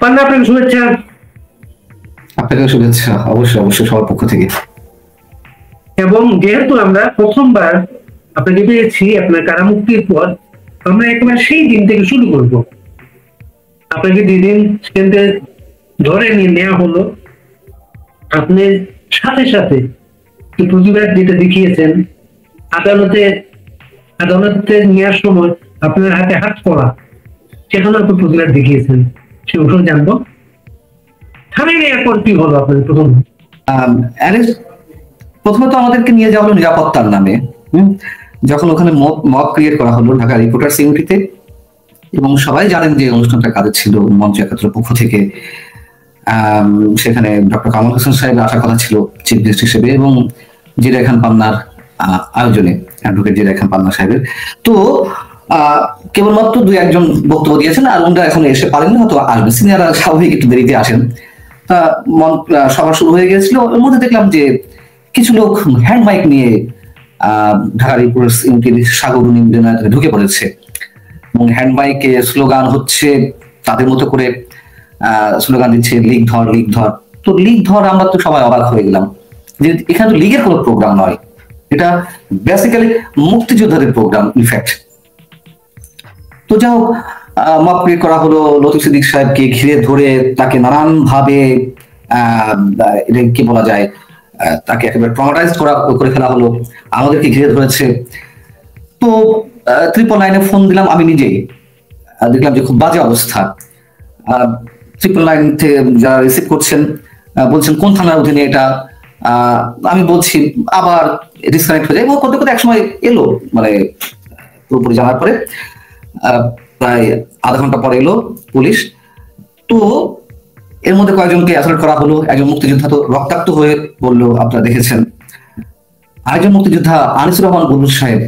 পান্না, আপনাকে শুভেচ্ছা। আপনাকে শুভেচ্ছা, অবশ্যই অবশ্যই সবার পক্ষ থেকে। এবং যেহেতু আমরা প্রথমবার আপনাকে পেয়েছি আপনার কারামুক্তির পর, আমরা একেবারে সেই দিন থেকে শুরু করব। আপনাকে যেদিন স্টেন্ডে ধরে নিয়ে নেওয়া হলো, আপনি সাথে সাথে প্রতিবাদ যেটা দেখিয়েছেন, আদালতে আদালতে নেওয়ার সময় আপনার হাতে হাত পড়া, সেখানে আপনি প্রতিবাদ দেখিয়েছেন, সে বিষয়ে জানবো। থানায় নেওয়ার পর কি হলো আপনার প্রথম? প্রথমে তো আমাদেরকে নিয়ে যাওয়া হলো নিরাপত্তার নামে। যখন ওখানে মব ক্রিয়েট করা হলো ঢাকা রিপোর্টার সিউনিটিতে, এবং সবাই জানেন যে অনুষ্ঠানটা কাদের ছিল, মঞ্চ একাত্তরের পক্ষ থেকে। সেখানে ডক্টর কামাল হোসেন সাহেব আসার কথা ছিল চিফ গেস্ট হিসেবে, এবং জিরা খান পান্নার আয়োজনে, অ্যাডভোকেট জিরা খান পান্না সাহেবের। তো কেবলমাত্র দুই একজন বক্তব্য দিয়েছেন, আর ওনারা এখন এসে পারেননি, হয়তো আসবে। সিনিয়ররা স্বাভাবিক একটু দেরিতে আসেন। তা সভা শুরু হয়ে গেছিল। ওর মধ্যে দেখলাম যে কিছু লোক হ্যান্ড মাইক নিয়ে ঢাকা রিপোর্টার্স ইউনিটির সাগর ঢুকে পড়েছে, এবং হ্যান্ড মাইকে স্লোগান হচ্ছে, তাদের মতো করে স্লোগান দিচ্ছে, লিগ ধর লিগ ধর। তো লিগ ধর, আমরা তো সবাই অবাক হয়ে গেলাম যে এখানে তো লিগের কোনো প্রোগ্রাম নয়, এটা বেসিক্যালি মুক্তিযোদ্ধাদের প্রোগ্রাম ইনফ্যাক্ট। তো যাই হোক, মক ক্রিয়েট করা হলো, লতিফ সিদ্দিক সাহেবকে ঘিরে ধরে তাকে নানান ভাবে কি বলা যায়, তাকে একেবারে ট্রমাটাইজ করে ফেলা হলো। আমাদেরকে ঘিরে ধরেছে। তো 999-এ ফোন দিলাম আমি নিজেই, দেখলাম যে খুব বাজে অবস্থা। 999 থেকে যারা রিসিভ করছেন বলছেন কোন থানার অধীনে এটা। আমি বলছি, আবার ডিসকানেক্ট হয়ে যায়। করতে করতে একসময় এলো, মানে পুরোপুরি জানার পরে প্রায় আধা ঘন্টা পরে এলো পুলিশ। তো এর মধ্যে কয়েকজনকে অ্যাসল্ট করা হলো। একজন মুক্তিযোদ্ধা তো রক্তাক্ত হয়ে বললো, আপনারা দেখেছেন। আরেকজন মুক্তিযোদ্ধা আনিসুর রহমান বুলবুল সাহেব,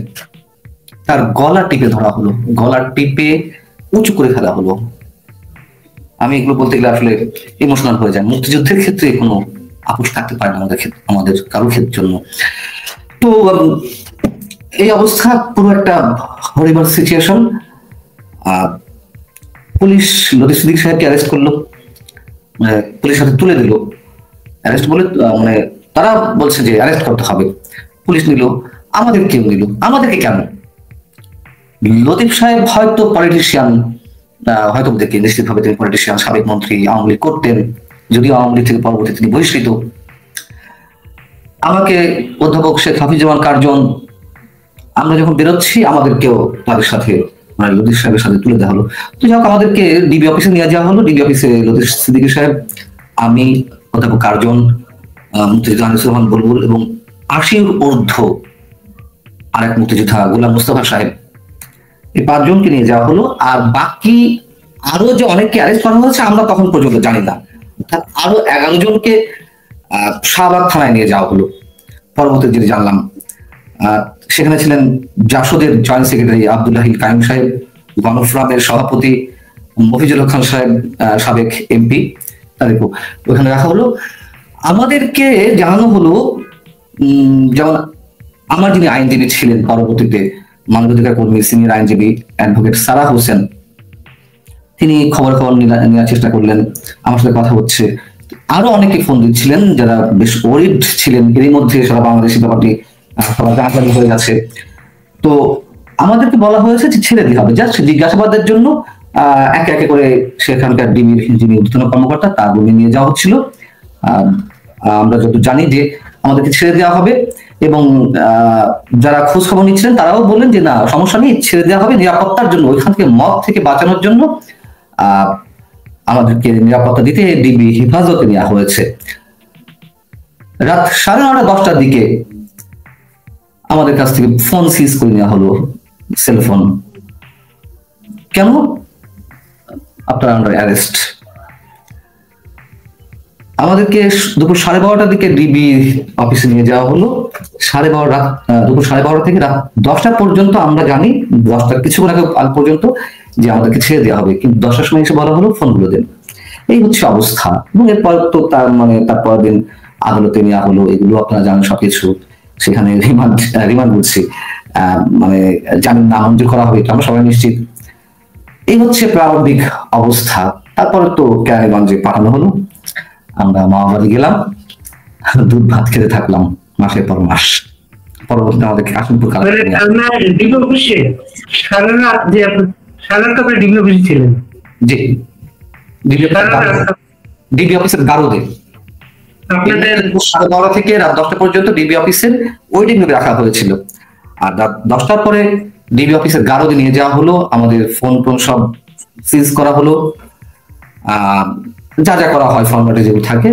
তার গলা টিপে ধরা হলো, গলা টিপে উঁচু করে ফেলা হলো। আমি এগুলো বলতে গেলে আসলে ইমোশনাল হয়ে যায়। মুক্তিযুদ্ধের ক্ষেত্রে কোনো আপোষ থাকতে পারে না আমাদের কারোর ক্ষেত্রের জন্য। তো এই অবস্থা, পুরো একটা হরিবল সিচুয়েশন। পুলিশ লতিফ সিদ্দিক সাহেবকে অ্যারেস্ট করলো, পুলিশ হাতে তুলে দিল। অ্যারেস্ট বলে, মানে তারা বলছে যে অ্যারেস্ট করতে হবে, পুলিশ নিল। আমাদেরকেও নিল। আমাদেরকে কেন? লতিফ সাহেব হয়তো পলিটিশিয়ান, হয়তো দেখে নিশ্চিতভাবে তিনি পলিটিশিয়ান, সাবেক মন্ত্রী, আওয়ামী লীগ করতেন, যদিও আওয়ামী লীগ থেকে পরবর্তী তিনি বহিষ্কৃত। আমাকে অধ্যাপক শেখ হাফিজুজ্জামান কার্জন, আমরা যখন বেরোচ্ছি আমাদেরকেও তাদের সাথে, মানে লতিফ সাহেবের সাথে তুলে দেওয়া হলো। তো যাই হোক, আমাদেরকে ডিবি অফিসে নিয়ে যাওয়া হলো। ডিবি অফিসে লতিফ সিদ্দিকী সাহেব, আমি, অধ্যাপক কার্জন, মুক্তিযোদ্ধা আনিসুর রহমান বুলবুল, এবং 80-র ঊর্ধ্ব আরেক মুক্তিযোদ্ধা গোলাম মুস্তফা সাহেব, এই 5 জনকে নিয়ে যাওয়া হলো। আর বাকি আরো যে অনেককে অ্যারেস্ট করা হয়েছে আমরা তখন পর্যন্ত জানি না। আরো 11 জনকে শাহবাগ থানায় নিয়ে যাওয়া হলো। পরবর্তী যেটা জানলাম, সেখানে ছিলেন জাসদের জয়েন্ট সেক্রেটারি আব্দুল্লাহ কাইম সাহেব, গণফোরামের সভাপতি মফিজুল খান সাহেব, সাবেক এমপি, তাদেরকে ওখানে রাখা হলো। আমাদেরকে জানানো হলো, যেমন আমার যিনি আইনজীবী ছিলেন, পরবর্তীতে মানবাধিকার কর্মী, সিনিয়র আইনজীবী অ্যাডভোকেট সারা হোসেন, তিনি খবর নেওয়ার চেষ্টা করলেন, আমার সাথে কথা হচ্ছে। আরো অনেকে ফোন দিচ্ছিলেন যারা বেশ ওরিড ছিলেন। এরই মধ্যে সারা বাংলাদেশি ব্যাপারটি সবার জানাজানি হয়ে গেছে। তো আমাদেরকে বলা হয়েছে যে ছেড়ে দিতে হবে, জাস্ট জিজ্ঞাসাবাদের জন্য একে একে করে সেখানকার ডিবির যিনি ঊর্ধ্বতন কর্মকর্তা তার রুমে নিয়ে যাওয়া হচ্ছিল। আমরা যত জানি যে আমাদেরকে ছেড়ে দেওয়া হবে, এবং যারা খোঁজ খবর নিচ্ছিলেন তারাও বললেন যে না, সমস্যা নেই, ছেড়ে দেওয়া হবে নিরাপত্তার জন্য, ওইখান থেকে মদ থেকে বাঁচানোর জন্য আমাদেরকে নিরাপত্তা দিতে ডিবি হেফাজতে নেওয়া হয়েছে। রাত 9:30-10টার দিকে আমাদের কাছ থেকে ফোন সিজ করে নেওয়া হলো, সেলফোন। কেন? আপনার আন্ডার অ্যারেস্ট। আমাদেরকে দুপুর 12:30টার দিকে ডিবি অফিসে নিয়ে যাওয়া হলো। দুপুর 12:30 থেকে রাত 10টা পর্যন্ত আমরা জানি, 10টার কিছুক্ষণ আগে পর্যন্ত, যে আমাদেরকে ছেড়ে দেওয়া হবে। কিন্তু 10টার সময় এসে বলা হলো ফোনগুলো দেন। এই হচ্ছে অবস্থা। এবং এরপর তো তারপরের দিন আদালতে নেওয়া হলো। এগুলো আপনারা জানেন সবকিছু। সেখানে রিমান্ড বলছি, মানে জামিন নামঞ্জুর করা হবে, এটা আমরা সবাই নিশ্চিত। এই হচ্ছে প্রারম্ভিক অবস্থা। তারপরে তো কেরানীগঞ্জে পাঠানো হলো, আমরা মামাবাড়ি গেলাম, দুধ ভাত খেতে থাকলাম মাসের পর মাস। পরবর্তীতে আমাদেরকে কাশিমপুর মানে আপনার ডিবি অফিসে সারা রাত যে সারা রাত আপনার ডিবি অফিসে ছিলেন? জি, ডিবি অফিসের গারদে আপনাদের 12:30 থেকে রাত 10টা পর্যন্ত ডিবি অফিসের ওয়েটিং রুমে রাখা হয়েছিল। আর রাত 10টার পরে ডিবি অফিসের গারদে নিয়ে যাওয়া হলো, আমাদের ফোন টোন সব সিজ করা হলো, যা যা করা হয় ফর্মাটে যেগুলো থাকে,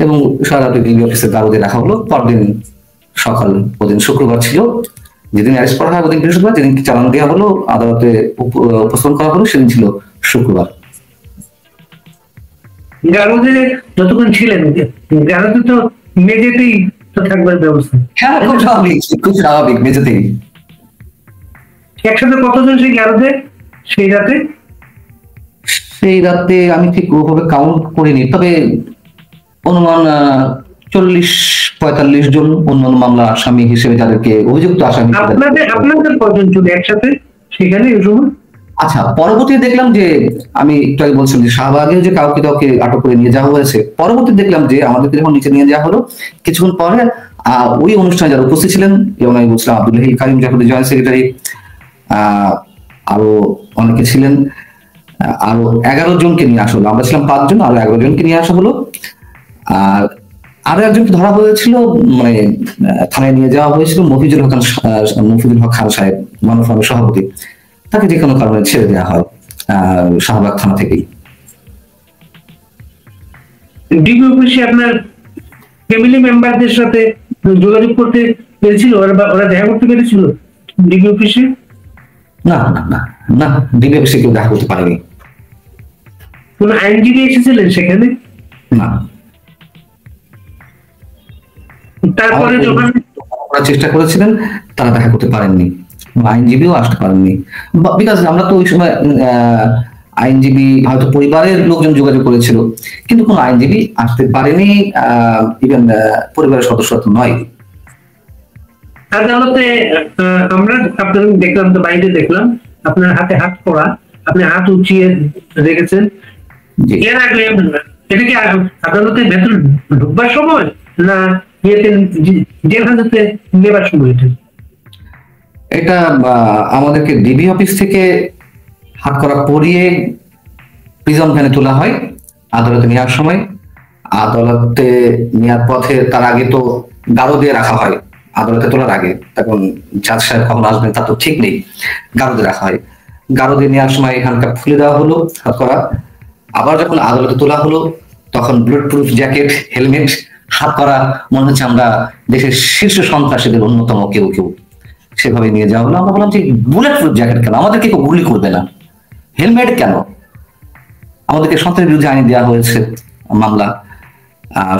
এবং সারা রাতে ডিবি অফিসের গারদে রাখা হলো। পরদিন সকাল, ওদিন শুক্রবার ছিল, যেদিন অ্যারেস্ট করা হয় ওদিন বৃহস্পতিবার, যেদিন চালান দেওয়া হলো আদালতে উপস্থাপন করা হলো সেদিন ছিল শুক্রবার। গারদে যতক্ষণ ছিলেন, গারদে তো মেঝেতেই তো থাকবার ব্যবস্থা। হ্যাঁ, খুব স্বাভাবিক, খুব স্বাভাবিক, মেঝেতেই। একসাথে কতজন সেই গারদে সেই রাতে? সেই রাতে আমি ঠিক ওভাবে কাউন্ট করিনি, তবে অনুমান 40-45 জন অন্যান্য মামলা আসামি হিসেবে যাদেরকে অভিযুক্ত আসামি। আপনাদের কজন ছিল একসাথে সেখানে ওই সময়? আচ্ছা, পরবর্তীতে দেখলাম যে, আমি একটু আগে বলছিলাম যে শাহবাগেও যে কাউকে কাউকে আটক করে নিয়ে যাওয়া হয়েছে, পরবর্তীতে দেখলাম যে আমাদেরকে যখন নিচে নিয়ে যাওয়া হলো কিছুক্ষণ পরে ওই অনুষ্ঠানে যারা উপস্থিত ছিলেন, যেমন আমি বলছিলাম আব্দুল হাই কারিম জাফরের জয়েন্ট সেক্রেটারি, আরো অনেকে ছিলেন, আরো 11 জনকে নিয়ে আসা হলো। আমরা ছিলাম 5 জন, আরো 11 জনকে নিয়ে আসা হলো। আর আরো একজনকে ধরা হয়েছিল, মানে থানায় নিয়ে যাওয়া হয়েছিল, মফিজুল হক খান সাহেব, মানব ফোরামের সভাপতি, তাকে যে কোনো কারণে ছেড়ে দেওয়া হয় শাহবাগ থানা থেকেই। ডিবি অফিসে আপনার ফ্যামিলি মেম্বারদের সাথে যোগাযোগ করতে পেরেছিল, ওরা দেখা করতে পেরেছিল ডিবি অফিসে? না না না না, ডিবি অফিসে কেউ দেখা করতে পারেনি। কোন আইনজীবী এসেছিলেন সেখানে? না। তারপরে যখন চেষ্টা করেছিলেন তারা দেখা করতে পারেননি, আইনজীবীও আসতে পারেননি, বিকজ আমরা তো ওই সময় আইনজীবী হয়তো পরিবারের লোকজন যোগাযোগ করেছিল, কিন্তু কোন আইনজীবী আসতে পারেনি, ইভেন পরিবারের সদস্য তো নয়। আদালতে আমরা আপনার দেখলাম, তো বাইরে দেখলাম আপনার হাতে হাত করা, আপনি হাত উঁচিয়ে রেখেছেন। এর আগে এটা কি আদালতে ভেতর ঢুকবার সময় না জেল হাজতে নেবার সময়? এটা আমাদেরকে ডিবি অফিস থেকে হাত করা পরিয়ে প্রিজন ভ্যানে তোলা হয় আদালতে নেওয়ার সময়। আদালতে নেওয়ার পথে তার আগে তো গারো দিয়ে রাখা হয় আদালতে তোলার আগে, তখন জাজ সাহেব কখন আসবেন তা তো ঠিক নেই, গারো দিয়ে রাখা হয়। গারো দিয়ে নেওয়ার সময় এখানকার খুলে দেওয়া হলো হাত করা। আবার যখন আদালতে তোলা হলো তখন বুলেট প্রুফ জ্যাকেট, হেলমেট, হাত করা, মনে হচ্ছে আমরা দেশের শীর্ষ সন্ত্রাসীদের অন্যতম কেউ কেউ, সেভাবে নিয়ে যাওয়া হলো। আমরা বললাম যে বুলেট প্রুফ জ্যাকেট কেন, আমাদেরকে কেউ গুলি করবে না, হেলমেট কেন? আমাদেরকে সন্ত্রাসের বিরুদ্ধে আইনে দেওয়া হয়েছে মামলা,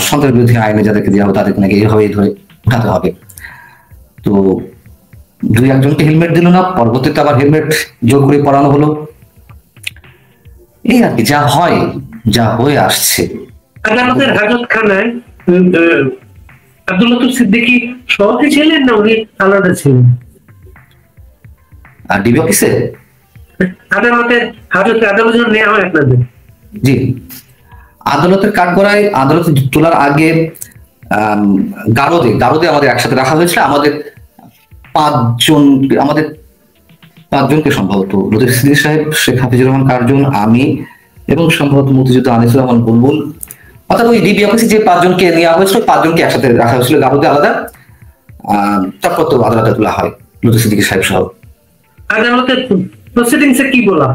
সন্ত্রাসের বিরুদ্ধে আইনে যাদেরকে দেওয়া হবে তাদেরকে নাকি এইভাবেই ধরে উঠাতে হবে। তো 2-1 জনকে হেলমেট দিল না, পরবর্তীতে আবার হেলমেট জোর করে পরানো হলো। এই আর কি, যা হয়, যা হয়ে আসছে। আদালতের হাজতখানায় আব্দুল লতিফ সিদ্দিকী সভাপতি ছিলেন না উনি আলাদা ছিলেন? আর ডিবি অফিসে আদালতের হাজতে আদালত নেওয়া হয় আপনাদের? জি, আদালতের কাঠগড়ায় আদালতে তোলার আগে গারদে আমাদের একসাথে রাখা হয়েছিল। আমাদের 5জনকে সম্ভবত লতিফ সিদ্দিকী সাহেব, শেখ হাফিজুর রহমান কার্জন, আমি এবং সম্ভবত মুক্তিযোদ্ধা আনিসুর রহমান বুলবুল, অর্থাৎ ওই ডিবি অফিসে যে 5জনকে নেওয়া হয়েছিল 5জনকে একসাথে রাখা হয়েছিল গারদে আলাদা। তারপর তো আদালতে তোলা হয় লতিফ সিদ্দিকী সাহেব সহ। আদালতের প্রসিডিংসে কি বলা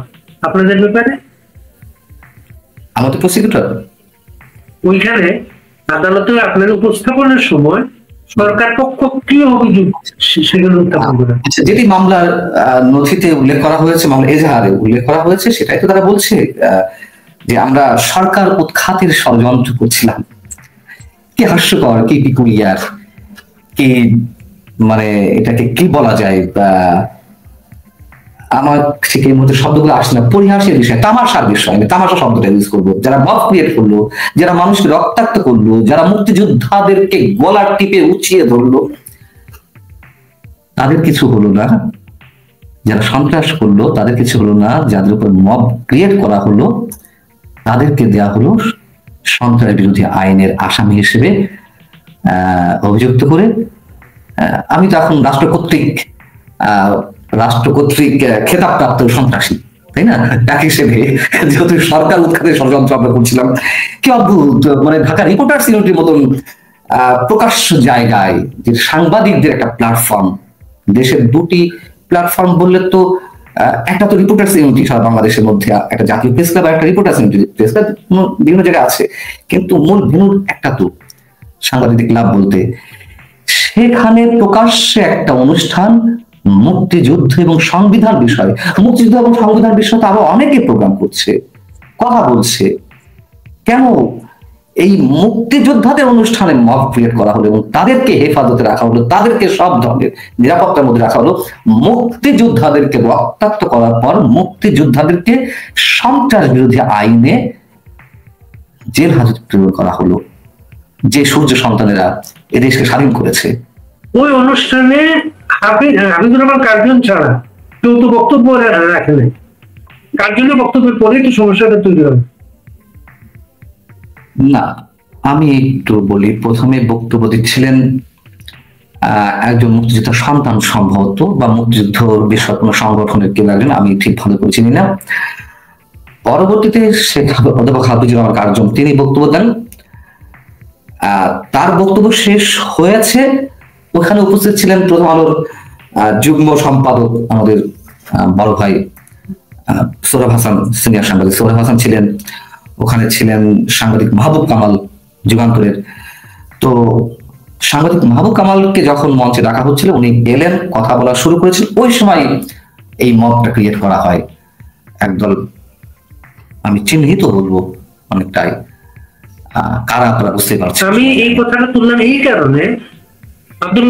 আপনাদের ব্যাপারে? আমাদের প্রসিকিউটর ওইখানে আদালতে আপনার উপস্থাপনের সময় সরকার পক্ষ কি অভিযোগ সেগুলো উত্থাপন করে? যেটি মামলার নথিতে উল্লেখ করা হয়েছে, মামলা এজাহারে উল্লেখ করা হয়েছে, সেটাই তো তারা বলছে যে আমরা সরকার উৎখাতের ষড়যন্ত্র করছিলাম। কি হাস্যকর, কি পিকুলিয়ার, কি মানে এটাকে কি বলা যায়, আমার ঠিক এই মুহূর্তে শব্দগুলো আসছে না। পরিহাসের বিষয়, তামাশার বিষয়, আমি তামাশা শব্দটা ইউজ করবো। যারা মব ক্রিয়েট করলো, যারা মানুষকে রক্তাক্ত করলো, যারা মুক্তিযোদ্ধাদেরকে গলা টিপে উঁচিয়ে ধরলো, তাদের কিছু হলো না। যারা সন্ত্রাস করলো তাদের কিছু হলো না। যাদের উপর মব ক্রিয়েট করা হলো তাদেরকে দেওয়া হলো সন্ত্রাস বিরোধী আইনের আসামি হিসেবে অভিযুক্ত করে। আমি তো এখন রাষ্ট্র কর্তৃক খেতাবপ্রাপ্ত সন্ত্রাসী, তাই না? এক হিসেবে যেহেতু সরকার উৎখাতের ষড়যন্ত্র আমরা করছিলাম, কি অদ্ভুত, মানে ঢাকা রিপোর্টার্স ইউনিটির মতন প্রকাশ্য জায়গায় যে সাংবাদিকদের একটা প্ল্যাটফর্ম, দেশের দুটি প্ল্যাটফর্ম বললে তো একটা তো রিপোর্টার্স ইউনিটি সারা বাংলাদেশের মধ্যে, একটা জাতীয় প্রেস ক্লাব, একটা রিপোর্টার্স ইউনিটি। প্রেস ক্লাব বিভিন্ন জায়গায় আছে, কিন্তু মূল ভেন্যু একটা তো সাংবাদিক ক্লাব বলতে। সেখানে প্রকাশ্যে একটা অনুষ্ঠান মুক্তিযুদ্ধ এবং সংবিধান বিষয়, মুক্তিযুদ্ধ এবং সংবিধান বিষয় তো আরো অনেকে প্রোগ্রাম করছে, কথা বলছে। কেন এই মুক্তিযোদ্ধাদের অনুষ্ঠানে মব ক্রিয়েট করা হলো এবং তাদেরকে হেফাজতে রাখা হলো, তাদেরকে সব ধরনের নিরাপত্তার মধ্যে রাখা হলো? মুক্তিযোদ্ধাদেরকে রক্তাক্ত করার পর মুক্তিযোদ্ধাদেরকে সন্ত্রাস বিরোধী আইনে জেল হাজতে প্রেরণ করা হলো, যে সূর্য সন্তানেরা এদেশকে স্বাধীন করেছে। ওই অনুষ্ঠানে হাবিবুর রহমান কার্জন ছাড়া কেউ তো বক্তব্য রাখে নাই। কার্জনের বক্তব্যের পরেই তো সমস্যাটা তৈরি হবে। না, আমি একটু বলি। প্রথমে বক্তব্য দিচ্ছিলেন একজন মুক্তিযোদ্ধার সন্তান সম্ভবত, বা মুক্তিযুদ্ধ বিষয়ক কোন সংগঠনের কেউ একজন, আমি ঠিক ভালো করে চিনি না। পরবর্তীতে অধ্যাপক হাবিবুর রহমান কার্জন তিনি বক্তব্য দেন। তার বক্তব্য শেষ হয়েছে, ওখানে উপস্থিত ছিলেন প্রথম আলোর যুগ্ম সম্পাদক আমাদের বড় ভাই সোহরাব হাসান, সিনিয়র সাংবাদিক সোহরাব হাসান ছিলেন, ওখানে ছিলেন সাংবাদিক মাহবুব কামাল যুগান্তরের। তো সাংবাদিক মাহবুব কামালকে যখন মঞ্চে ডাকা হচ্ছিল, উনি এলেন, কথা বলা শুরু করেছিলেন। ওই সময় এই মবটা ক্রিয়েট করা হয়। একদল, আমি চিহ্নিত বলবো অনেকটাই, কারা আপনারা বুঝতে পারছেন। আমি এই কথাটা তুললাম এই কারণে, আব্দুল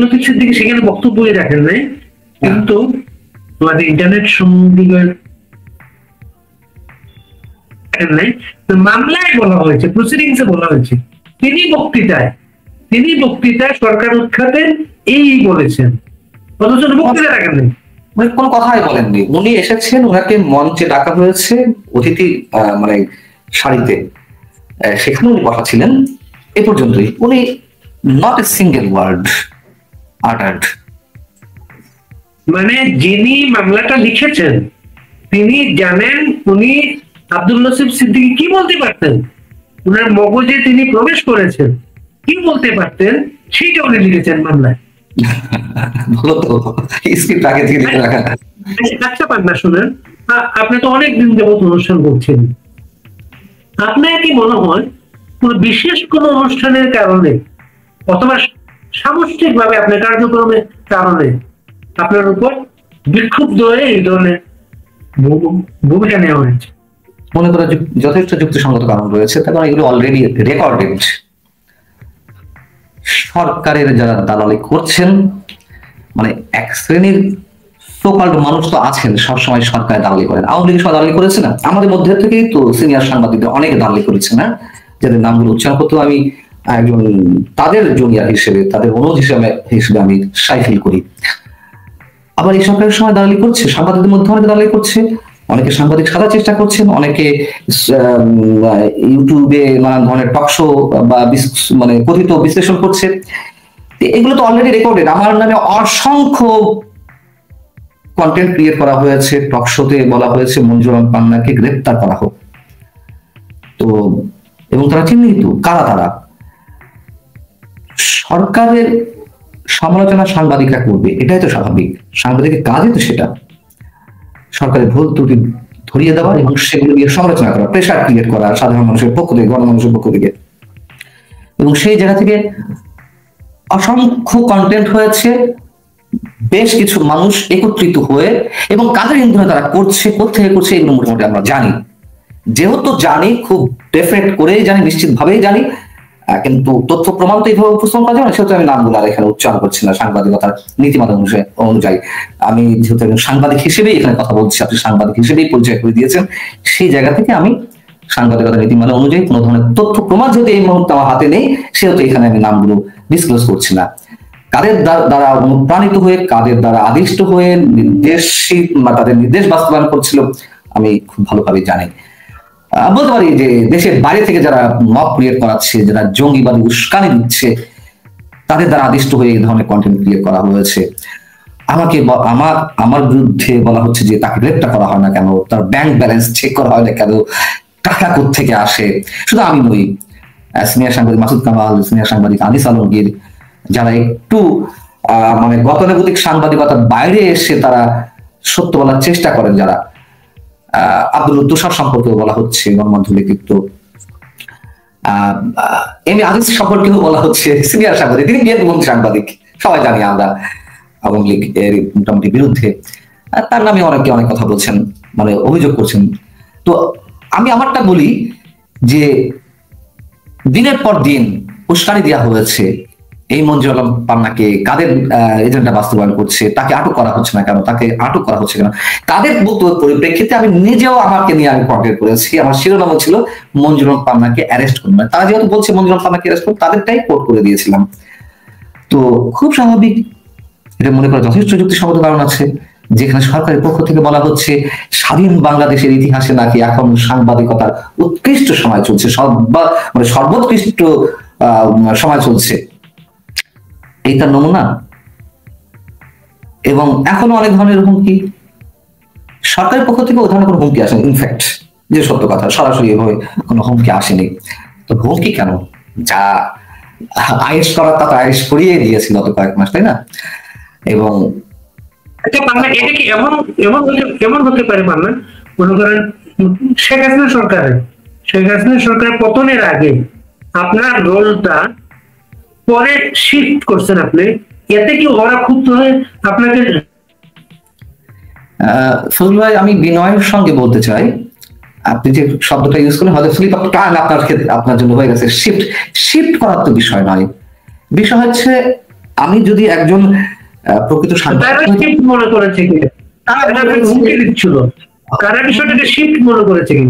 লতিফ সিদ্দিকী সেখানে বক্তব্যই রাখেন নাই, কিন্তু আমাদের ইন্টারনেট সংযোগের মামলায় বলা হয়েছে, প্রসিডিংসে বলা হয়েছে, তিনি বক্তৃতায় সরকার উৎখাতে এই বলেছেন, অথচ বক্তৃতা রাখেন নাই, কোন কথাই বলেননি। উনি এসেছেন, ওনাকে মঞ্চে ডাকা হয়েছে অতিথি মানে সারিতে, সেখানে উনি বসা ছিলেন, এ পর্যন্তই। উনি নট এ সিঙ্গেল ওয়ার্ড আটার্ড। মানে যিনি মামলাটা লিখেছেন তিনি জানেন উনি আব্দুল লতিফ সিদ্দিকী কি বলতে পারতেন, উনার মগজে তিনি প্রবেশ করেছেন, কি বলতে পারতেন সেইটা উনি লিখেছেন মামলায়। আচ্ছা পান না, শুনেন, আপনি তো অনেকদিন যাবত অনুষ্ঠান করছেন, আপনার কি মনে হয় কোন বিশেষ কোন অনুষ্ঠানের কারণে অথবা সামষ্টিক ভাবে আপনার কার্যক্রমের কারণে আপনার উপর বিক্ষুব্ধ হয়ে এই ধরনের ভূমিকা নেওয়া হয়েছে? মনে করা যথেষ্ট যুক্তিসঙ্গত কারণ রয়েছে, তার কারণ এগুলো অলরেডি রেকর্ডেড। সরকারের যারা দালালি করছেন, মানে এক শ্রেণীর সোকল্ড মানুষ তো আছেন সবসময় সরকার দালালি করেন। আওয়ামী লীগের সময় দালালি করেছে না, আমাদের মধ্যে থেকেই তো সিনিয়র সাংবাদিকদের অনেকে দালালি করেছে না, যাদের নামগুলো উচ্চারণ করতে আমি একজন তাদের জুনিয়র হিসেবে, তাদের অনুরোধ হিসেবে আমি সাই ফিল করি। আবার এই সরকারের সময় দালালি করছে, সাংবাদিকদের মধ্যে অনেকে দালালি করছে, অনেকে সাংবাদিক সাজার চেষ্টা করছেন, অনেকে ইউটিউবে নানান ধরনের টক শো বা মানে কথিত বিশ্লেষণ করছে। এগুলো তো অলরেডি রেকর্ডেড। আমার নামে অসংখ্য কন্টেন্ট ক্রিয়েট করা হয়েছে, টক শোতে বলা হয়েছে মঞ্জুর রহমান পান্নাকে গ্রেপ্তার করা হোক। তো এবং তারা চিহ্নিত কারা তারা। সরকারের সমালোচনা সাংবাদিকরা করবে, এটাই তো স্বাভাবিক, সাংবাদিকের কাজই তো সেটা। সরকারের ভুল ত্রুটি ধরিয়ে দেওয়া এবং সেগুলো নিয়ে সমালোচনা করা, প্রেশার ক্রিয়েট করা সাধারণ মানুষের পক্ষ থেকে, গণমানুষের পক্ষ থেকে। এবং সেই জায়গা থেকে অসংখ্য কন্টেন্ট হয়েছে, বেশ কিছু মানুষ একত্রিত হয়ে, এবং কাদের ইন্ধনে তারা করছে, কোথেকে করছে, এগুলো মোটামুটি আমরা জানি। যেহেতু জানি, খুব ডেফিনেট করেই জানি, নিশ্চিত ভাবেই জানি, কিন্তু তথ্য প্রমাণ তো এইভাবে উপস্থাপন করা যাবে না, সেহেতু আমি নামগুলো আর এখানে উচ্চারণ করছি না। সাংবাদিকতার নীতিমালা অনুযায়ী আমি যেহেতু একজন সাংবাদিক হিসেবেই এখানে কথা বলছি, আপনি সাংবাদিক হিসেবেই পরিচয় করে দিয়েছেন, সেই জায়গা থেকে আমি সাংবাদিকতার নীতিমালা অনুযায়ী কোনো ধরনের তথ্য প্রমাণ যেহেতু এই মুহূর্তে আমার হাতে নেই, সেহেতু এখানে আমি নামগুলো ডিসক্লোজ করছি না। কাদের দ্বারা অনুপ্রাণিত হয়ে, কাদের দ্বারা আদিষ্ট হয়ে তাদের নির্দেশ বাস্তবায়ন করছিল আমি খুব ভালোভাবে জানি। বলতে পারি যে দেশের বাইরে থেকে যারা মব ক্রিয়েট করাচ্ছে, যারা জঙ্গিবাদী উস্কানি দিচ্ছে, তাদের দ্বারা আদিষ্ট হয়ে এই ধরনের কন্টেন্ট ক্রিয়েট করা হয়েছে। আমার বিরুদ্ধে বলা হচ্ছে যে তাকে গ্রেপ্তার করা হয় না কেন, তার ব্যাংক ব্যালেন্স চেক করা হয় না কেন, টাকা কোত্থেকে আসে। শুধু আমি নই, সিনিয়র সাংবাদিক মাসুদ কামাল, সিনিয়র সাংবাদিক আনিস আলমগীর, যারা একটু মানে গতানুগতিক সাংবাদিকতার বাইরে এসে তারা সত্য বলার চেষ্টা করেন, যারা আব্দুল তুষার সম্পর্কেও বলা হচ্ছে গণমাধ্যম ব্যক্তিত্ব, এম এ আজিজ সম্পর্কেও বলা হচ্ছে সিনিয়র সাংবাদিক, তিনি বিএনপি সাংবাদিক, সবাই জানি আমরা, আওয়ামী লীগ এর মোটামুটি বিরুদ্ধে তার নামে অনেকে অনেক কথা বলছেন, মানে অভিযোগ করছেন। তো আমি আমারটা বলি যে দিনের পর দিন উস্কানি দেওয়া হয়েছে, এই মঞ্জুর আলম পান্নাকে কাদের এজেন্ডা বাস্তবায়ন করছে, তাকে আটক করা হচ্ছে না কেন, তাকে আটক করা হচ্ছে কেন, তাদের বক্তব্যের পরিপ্রেক্ষিতে আমি নিজেও আমাকে নিয়ে আমি কন্টেন্ট করেছি। আমার শিরোনামও ছিল মঞ্জুর আলম পান্নাকে অ্যারেস্ট করুন। তারা যেহেতু বলছে মঞ্জুর আলম পান্নাকে অ্যারেস্ট করুন, তাদেরটাই কোট করে দিয়েছিলাম। তো খুব স্বাভাবিক, এটা মনে করা যথেষ্ট যুক্তিসঙ্গত কারণ আছে, যেখানে সরকারের পক্ষ থেকে বলা হচ্ছে স্বাধীন বাংলাদেশের ইতিহাসে নাকি এখন সাংবাদিকতার উৎকৃষ্ট সময় চলছে, মানে সর্বোৎকৃষ্ট সময় চলছে, এইটার নমুনা। এবং এখনো অনেক ধরনের হুমকি সরকারের পক্ষ থেকে, ওই ধরনের কোনো হুমকি আসেনি। ইনফ্যাক্ট যে সত্য কথা, সরাসরি এভাবে কোনো হুমকি আসেনি। তো হুমকি কেন? যা আইএস করার তা আইএস করিয়ে দিয়েছিল গত কয়েক মাস, তাই না? এবং এটা কি এমন হতে পারে পান্না, মনে করেন শেখ হাসিনা সরকারের পতনের আগে আপনার রোলটা পরে শিফট করছেন আপনি, এতে কি ওরা ক্ষুব্ধ হয়ে আপনাকে? ফজল ভাই, আমি বিনয়ের সঙ্গে বলতে চাই, আপনি যে শব্দটা ইউজ করলেন হয়তো স্লিপ অফ টাং আপনার জন্য হয়ে গেছে। শিফট করার তো বিষয় নয়, বিষয় হচ্ছে আমি যদি একজন প্রকৃত সাংবাদিক মনে করেছে কি, তারা হুমকি দিচ্ছিল, তারা বিষয়টাকে শিফট মনে করেছে কি?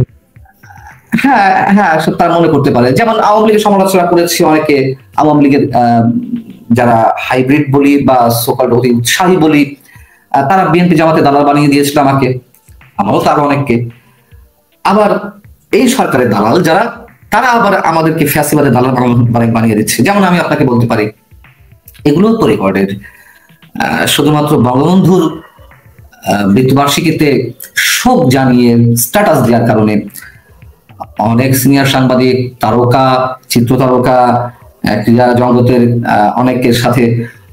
হ্যাঁ হ্যাঁ, তার মনে করতে পারে। যেমন আওয়ামী লীগের সমালোচনা করেছি অনেকে, আওয়ামী লীগের যারা হাইব্রিড বলি বা সোকল্ড অতি উৎসাহী বলি, তারা বিএনপি জামাতে দালাল বানিয়ে দিয়েছিল আমাকে, আমারও তার অনেককে। আবার এই সরকারের দালাল যারা, তারা আবার আমাদেরকে ফ্যাসিবাদের দালাল বানিয়ে দিচ্ছে। যেমন আমি আপনাকে বলতে পারি, এগুলো তো রেকর্ডেড। শুধুমাত্র বঙ্গবন্ধুর মৃত্যুবার্ষিকীতে শোক জানিয়ে স্ট্যাটাস দেওয়ার কারণে অনেক সিনিয়র সাংবাদিক, তারকা, চিত্র তারকা, ক্রীড়া জগতের অনেকের সাথে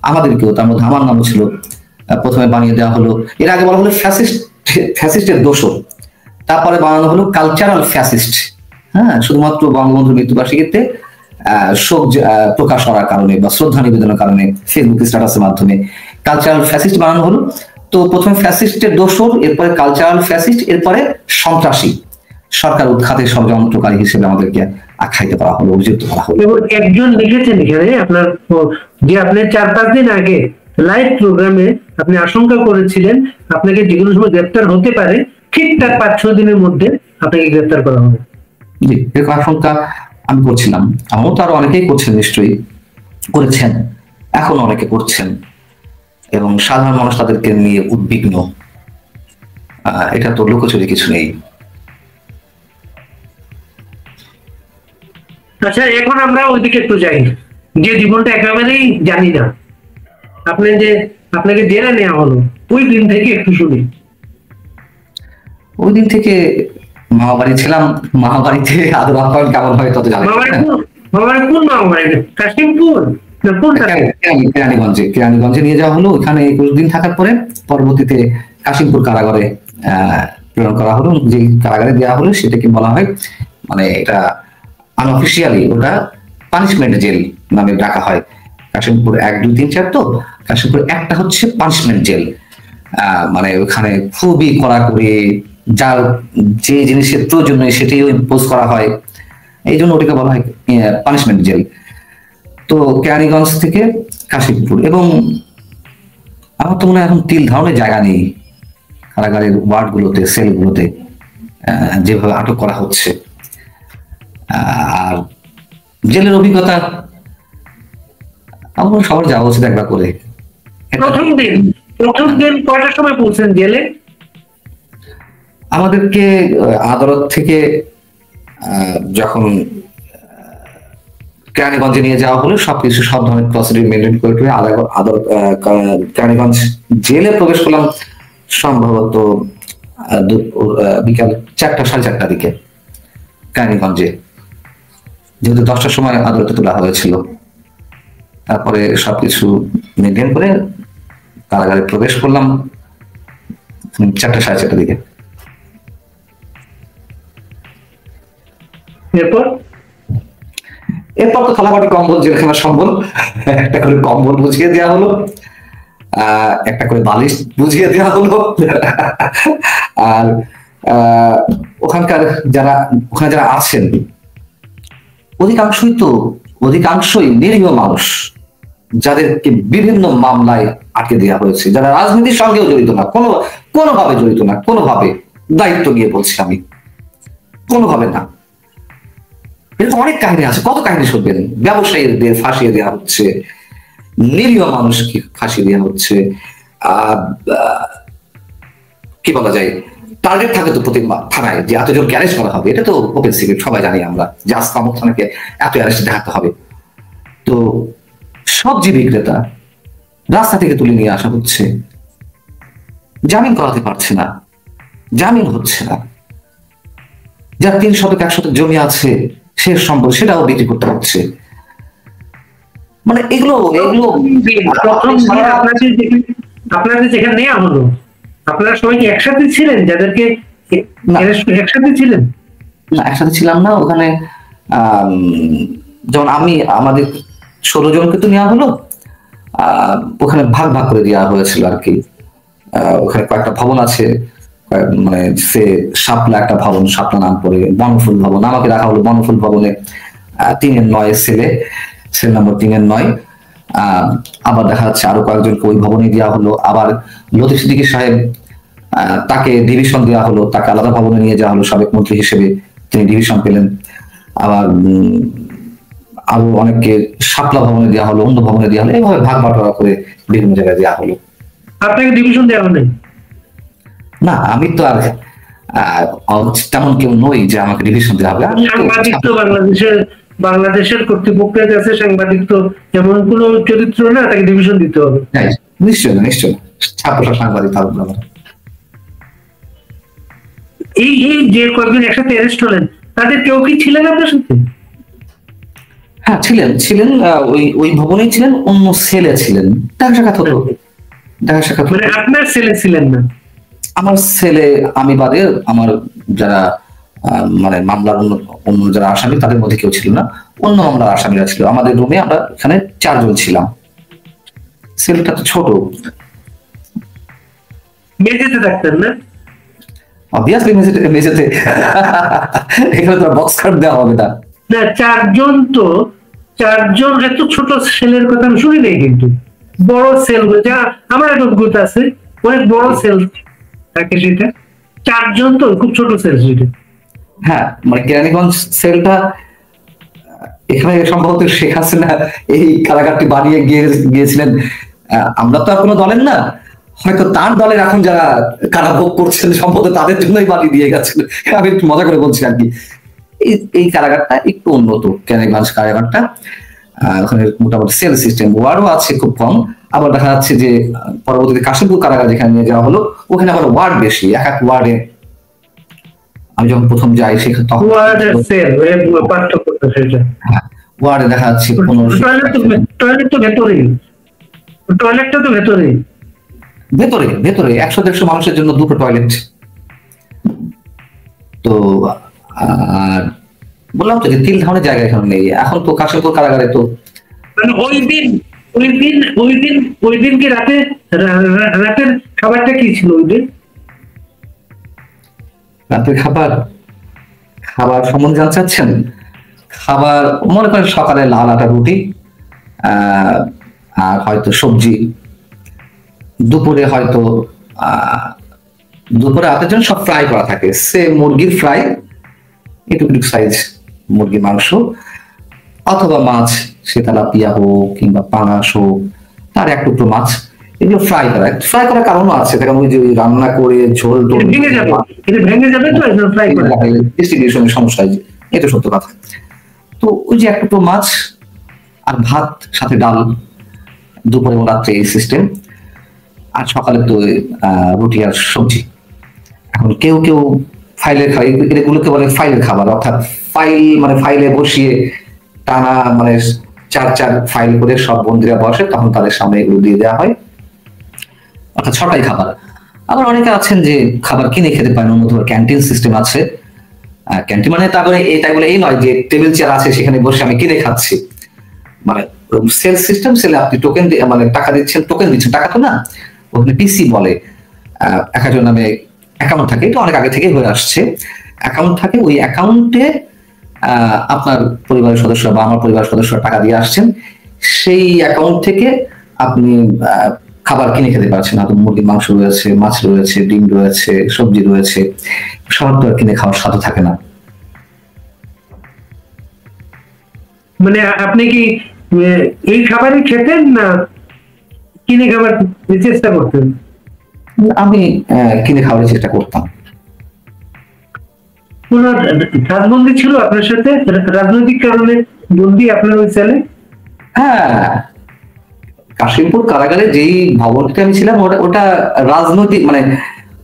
আমাদেরকেও, তার মধ্যে আমার নামও ছিল, প্রথমে বানিয়ে দেওয়া হলো। এর আগে বলা হলো ফ্যাসিস্টের দোষর, তারপরে বানানো হলো কালচারাল ফ্যাসিস্ট। হ্যাঁ, শুধুমাত্র বঙ্গবন্ধুর মৃত্যুবার্ষিকীতে শোক প্রকাশ করার কারণে বা শ্রদ্ধা নিবেদনের কারণে ফেসবুক স্ট্যাটাসের মাধ্যমে কালচারাল ফ্যাসিস্ট বানানো হলো। তো প্রথমে ফ্যাসিস্টের দোষর, এরপরে কালচারাল ফ্যাসিস্ট, এরপরে সন্ত্রাসী, সরকার উৎখাতের ষড়যন্ত্রকারী হিসেবে আমাদেরকে আখ্যায়িত করা হলো, অভিযুক্ত করা হলো। এবং একজন লিখেছেন এখানে আপনার, যে আপনি 4-5 দিন আগে লাইভ প্রোগ্রামে আপনি আশঙ্কা করেছিলেন আপনাকে যে কোনো সময় গ্রেপ্তার হতে পারে, ঠিক তার 5-6 দিনের মধ্যে আপনাকে গ্রেপ্তার করা হবে। জি, এরকম আশঙ্কা আমি করছিলাম, আমারও তো আরো অনেকেই করছেন, নিশ্চয়ই করেছেন, এখন অনেকে করছেন, এবং সাধারণ মানুষ তাদেরকে নিয়ে উদ্বিগ্ন। এটা তো লুকোচুরি কিছু নেই। আচ্ছা, এখন আমরা ওইদিকে একটু যাই, যে জীবনটা একেবারেই জানি না, আপনাকে জেলে নেওয়া হলো, ওই দিন থেকে একটু শুনি। ওই দিন থেকে মামাবাড়ি ছিলাম, মামাবাড়িতে আদর আপ্যায়ন কেমন হয় তত জানি। কোন মামাবাড়ি? কাশিমপুর? কেরানীগঞ্জে নিয়ে যাওয়া হলো। ওইখানে 21 দিন থাকার পরে পরবর্তীতে কাশিমপুর কারাগারে প্রেরণ করা হলো। যে কারাগারে দেওয়া হলো সেটাকে বলা হয়, মানে এটা আনঅফিসিয়ালি ওটা পানিশমেন্ট জেল নামে ডাকা হয়। কাশিমপুর 1, 2, 3, 4, তো কাশিমপুর একটা হচ্ছে পানিশমেন্ট জেল। মানে ওখানে খুবই কড়াকড়ি, যার যে জিনিসের প্রয়োজন নেই সেটাই ইম্পোজ করা হয়, এই জন্য ওটাকে বলা হয় পানিশমেন্ট জেল। তো কেরানীগঞ্জ থেকে কাশিমপুর, এবং আমার তো মনে হয় এখন তিল ধারণের জায়গা নেই কারাগারের ওয়ার্ড গুলোতে, সেল গুলোতে যেভাবে আটক করা হচ্ছে। আর জেলের অভিজ্ঞতা আমার সবার যাওয়া উচিত একবার করে। প্রথম দিন কয়টার সময় পৌঁছেন জেলে? আমাদেরকে আদালত থেকে যখন কেরানীগঞ্জে নিয়ে যাওয়া হলো, সবকিছু সব ধরনের প্রসিডিউর মেনটেন করে আদালত কেরানীগঞ্জ জেলে প্রবেশ করলাম সম্ভবত বিকাল 4টা 4:30টার দিকে কেরানীগঞ্জে, যেহেতু 10টার সময় আদালতে তোলা হয়েছিল। তারপরে সবকিছু মেনটেন করে কারাগারে প্রবেশ করলাম 4টা 4:30টার দিকে। এরপর তো থালাবাটি কম্বল, জেলখানার সম্বল, একটা করে কম্বল বুঝিয়ে দেওয়া হলো, একটা করে বালিশ বুঝিয়ে দেওয়া হলো। আর ওখানে যারা আছেন অধিকাংশই নিরীহ মানুষ, যাদেরকে বিভিন্ন মামলায় আটকে দেওয়া হয়েছে, যারা রাজনীতির সঙ্গেও জড়িত না, কোনোভাবে জড়িত না, কোনোভাবে, দায়িত্ব নিয়ে বলছি আমি, কোনোভাবে না। এরকম অনেক কাহিনী আছে, কত কাহিনী শুনবেন। ব্যবসায়ীদের ফাঁসিয়ে দেওয়া হচ্ছে, নিরীহ মানুষকে ফাঁসিয়ে দেওয়া হচ্ছে। কি বলা যায়, টার্গেট থাকে তো প্রতি থানায় যে এতজনকে অ্যারেস্ট করা হবে, এটা তো ওপেন সিক্রেট, সবাই জানি আমরা যে আজকে আমুক থানাকে এত অ্যারেস্ট দেখাতে হবে। তো সবজি বিক্রেতা রাস্তা থেকে তুলে নিয়ে আসা হচ্ছে, জামিন করাতে পারছে না, জামিন হচ্ছে না। যার 3 শতক 1 শতক জমি আছে, সে সম্পদ সেটাও বিক্রি করতে হচ্ছে। মানে এগুলো আপনাদের যেখানে নেওয়া হলো, আপনারা সবাই কি একসাথে ছিলেন? যাদেরকে একসাথে ছিলেন? না, একসাথে ছিলাম না। ওখানে যেমন আমাদের 16 জনকে তো নেওয়া হলো, ওখানে ভাগ ভাগ করে দেওয়া হয়েছিল আর কি। ওখানে কয়েকটা ভবন আছে, মানে সে শাপলা একটা ভবন, শাপলা নাম করে বনফুল ভবন, আমাকে রাখা হলো বনফুল ভবনে 3-9 সেল নম্বর 3-9। আবার দেখা যাচ্ছে আরো কয়েকজনকে ওই ভবনে দেওয়া হলো। আবার লতিফ সিদ্দিকী সাহেব, তাকে ডিভিশন দেওয়া হলো, তাকে আলাদা ভবনে নিয়ে যাওয়া হলো সাবেক মন্ত্রী হিসেবে, তিনি ডিভিশন পেলেন। আবার আরো অনেককে শাপলা ভবনে দেওয়া হলো, অন্য ভবনে দেওয়া হলো, এইভাবে ভাগ বাটোয়ারা করে বিভিন্ন জায়গায় দেওয়া হলো। আপনাকে ডিভিশন দেওয়া হলো না? আমি তো আর তেমন কেউ নই যে আমাকে ডিভিশন দেওয়া হবে। সাংবাদিক তো বাংলাদেশের কর্তৃপক্ষের কাছে সাংবাদিক তো এমন কোন চরিত্র না তাকে ডিভিশন দিতে হবে। নিশ্চয় না, নিশ্চয় না, ছাত্র সাংবাদিক থাকবে না। এই যে কয়েকজন একসাথে অ্যারেস্ট হলেন, তাদের কেউ কি ছিলেন আপনার সাথে? হ্যাঁ, ছিলেন। ওই ভবনেই ছিলেন, অন্য সেলে ছিলেন, দেখা সাক্ষাৎ হতো। মানে আপনার সেলে ছিলেন না? আমার ছেলে আমি বাদে আমার যারা মানে মামলার অন্য যারা আসামি, তাদের মধ্যে কেউ ছিল না, অন্য মামলার আসামিরা ছিল। আমাদের রুমে আমরা এখানে 4 জন ছিলাম। সেলটা তো ছোট। মেঝেতে থাকতেন না? অবভিয়াসলি মেঝেতে। এখানে তো বক্স কাট দেওয়া হবে না। না, 4 জন তো 4 জন এত ছোট সেলের কথা আমি শুনি নাই, কিন্তু বড় সেল যা আমার একটা অভিজ্ঞতা আছে, অনেক বড় সেল থাকে সেটা। 4 জন তো খুব ছোট সেল সেটা। হ্যাঁ, মানে কেরানীগঞ্জ সেলটা, এখানে সম্ভবত শেখ হাসিনা এই কারাগারটি বানিয়ে গিয়েছিলেন। আমরা তো আর কোনো দলের না, হয়তো তার দলের এখন যারা কারাভোগ করছেন সম্ভবত তাদের জন্যই বানিয়ে দিয়ে গেছেন। আমি একটু মজা করে বলছি আর কি। এই কারাগারটা একটু উন্নত, কেরানীগঞ্জ কারাগারটা। ওখানে মোটামুটি সেল সিস্টেম, ওয়ার্ডও আছে খুব কম। আবার দেখা যাচ্ছে যে পরবর্তীতে কাশিমপুর কারাগার যেখানে নিয়ে যাওয়া হলো, ওখানে আবার ওয়ার্ড বেশি, এক ওয়ার্ডে। আমি যখন প্রথম যাই সেখানে তখন ওয়ার্ডে দেখা যাচ্ছে টয়লেটটা তো ভেতরে 100-150 মানুষের জন্য 2টো টয়লেট। তো আর বললাম তো যে 3 ধরনের জায়গা এখানে নেই। এখন তো কাশিমপুর কারাগারে তো ওই দিন কি রাতের খাবারটা কি ছিল? ওই দিন রাতের খাবার সম্বন্ধে জানতে চাচ্ছেন? খাবার মনে করেন সকালে লাল আটা রুটি, আর হয়তো সবজি। দুপুরে হয়তো রাতের জন্য সব ফ্রাই করা থাকে, সে মুরগির ফ্রাই, একটু সাইজ মুরগির মাংস অথবা মাছ, সে তেলাপিয়া হোক কিংবা পাঙাশ হোক, তার এক টুকরো মাছ, এগুলো ফ্রাই করার কারণও আছে, কারণ ওই যে ওই রান্না করে ঝোল টোল এটা ভেঙে যাবে তো ফ্রাই করে ডিস্ট্রিবিউশনের সমস্যা, এটা সত্য কথা। তো ওই যে এক টুকরো মাছ আর ভাত, সাথে ডাল, দুপুরে এবং রাত্রে এই সিস্টেম, আর সকালে তো রুটি আর সবজি। এখন কেউ কেউ ফাইলের খাবার, এগুলোকে বলে ফাইলের খাবার, অর্থাৎ ফাইল মানে ফাইলে বসিয়ে টানা মানে 4 ফাইল করে সব বন্ধুরা বসে, তখন তাদের সামনে এগুলো দিয়ে দেওয়া হয়, অর্থাৎ ছটাই খাবার। আবার অনেকে আছেন যে খাবার কিনে খেতে পারেন, অন্য ক্যান্টিন সিস্টেম আছে। ক্যান্টিন মানে তাই বলে এই নয় যে টেবিল চেয়ার আছে সেখানে বসে আমি কিনে খাচ্ছি, মানে সেল সিস্টেম, সেলে আপনি টোকেন মানে টাকা দিচ্ছেন, টোকেন দিচ্ছেন, টাকা তো না, ওখানে পিসি বলে, এক একজন নামে অ্যাকাউন্ট থাকে, এটা অনেক আগে থেকে হয়ে আসছে, অ্যাকাউন্ট থাকে, ওই অ্যাকাউন্টে আপনার পরিবারের সদস্য বা আমার পরিবারের সদস্য টাকা দিয়ে আসছেন, সেই অ্যাকাউন্ট থেকে আপনি খাবার কিনে খেতে পারছেন। হয়তো মুরগির মাংস রয়েছে, মাছ রয়েছে, ডিম রয়েছে, সবজি রয়েছে, সব তো আর কিনে খাওয়ার সাথে থাকে না। মানে আপনি কি এই খাবারই খেতেন না কিনে খাবার চেষ্টা করতেন? আমি কিনে খাওয়ার চেষ্টা করতাম। কোন রাজবন্দি ছিল আপনার সাথে, রাজনৈতিক কারণে বন্দি আপনার ওই সেলে? হ্যাঁ, কাশিমপুর কারাগারে যেই ভবনটিতে আমি ছিলাম, ওটা রাজনৈতিক মানে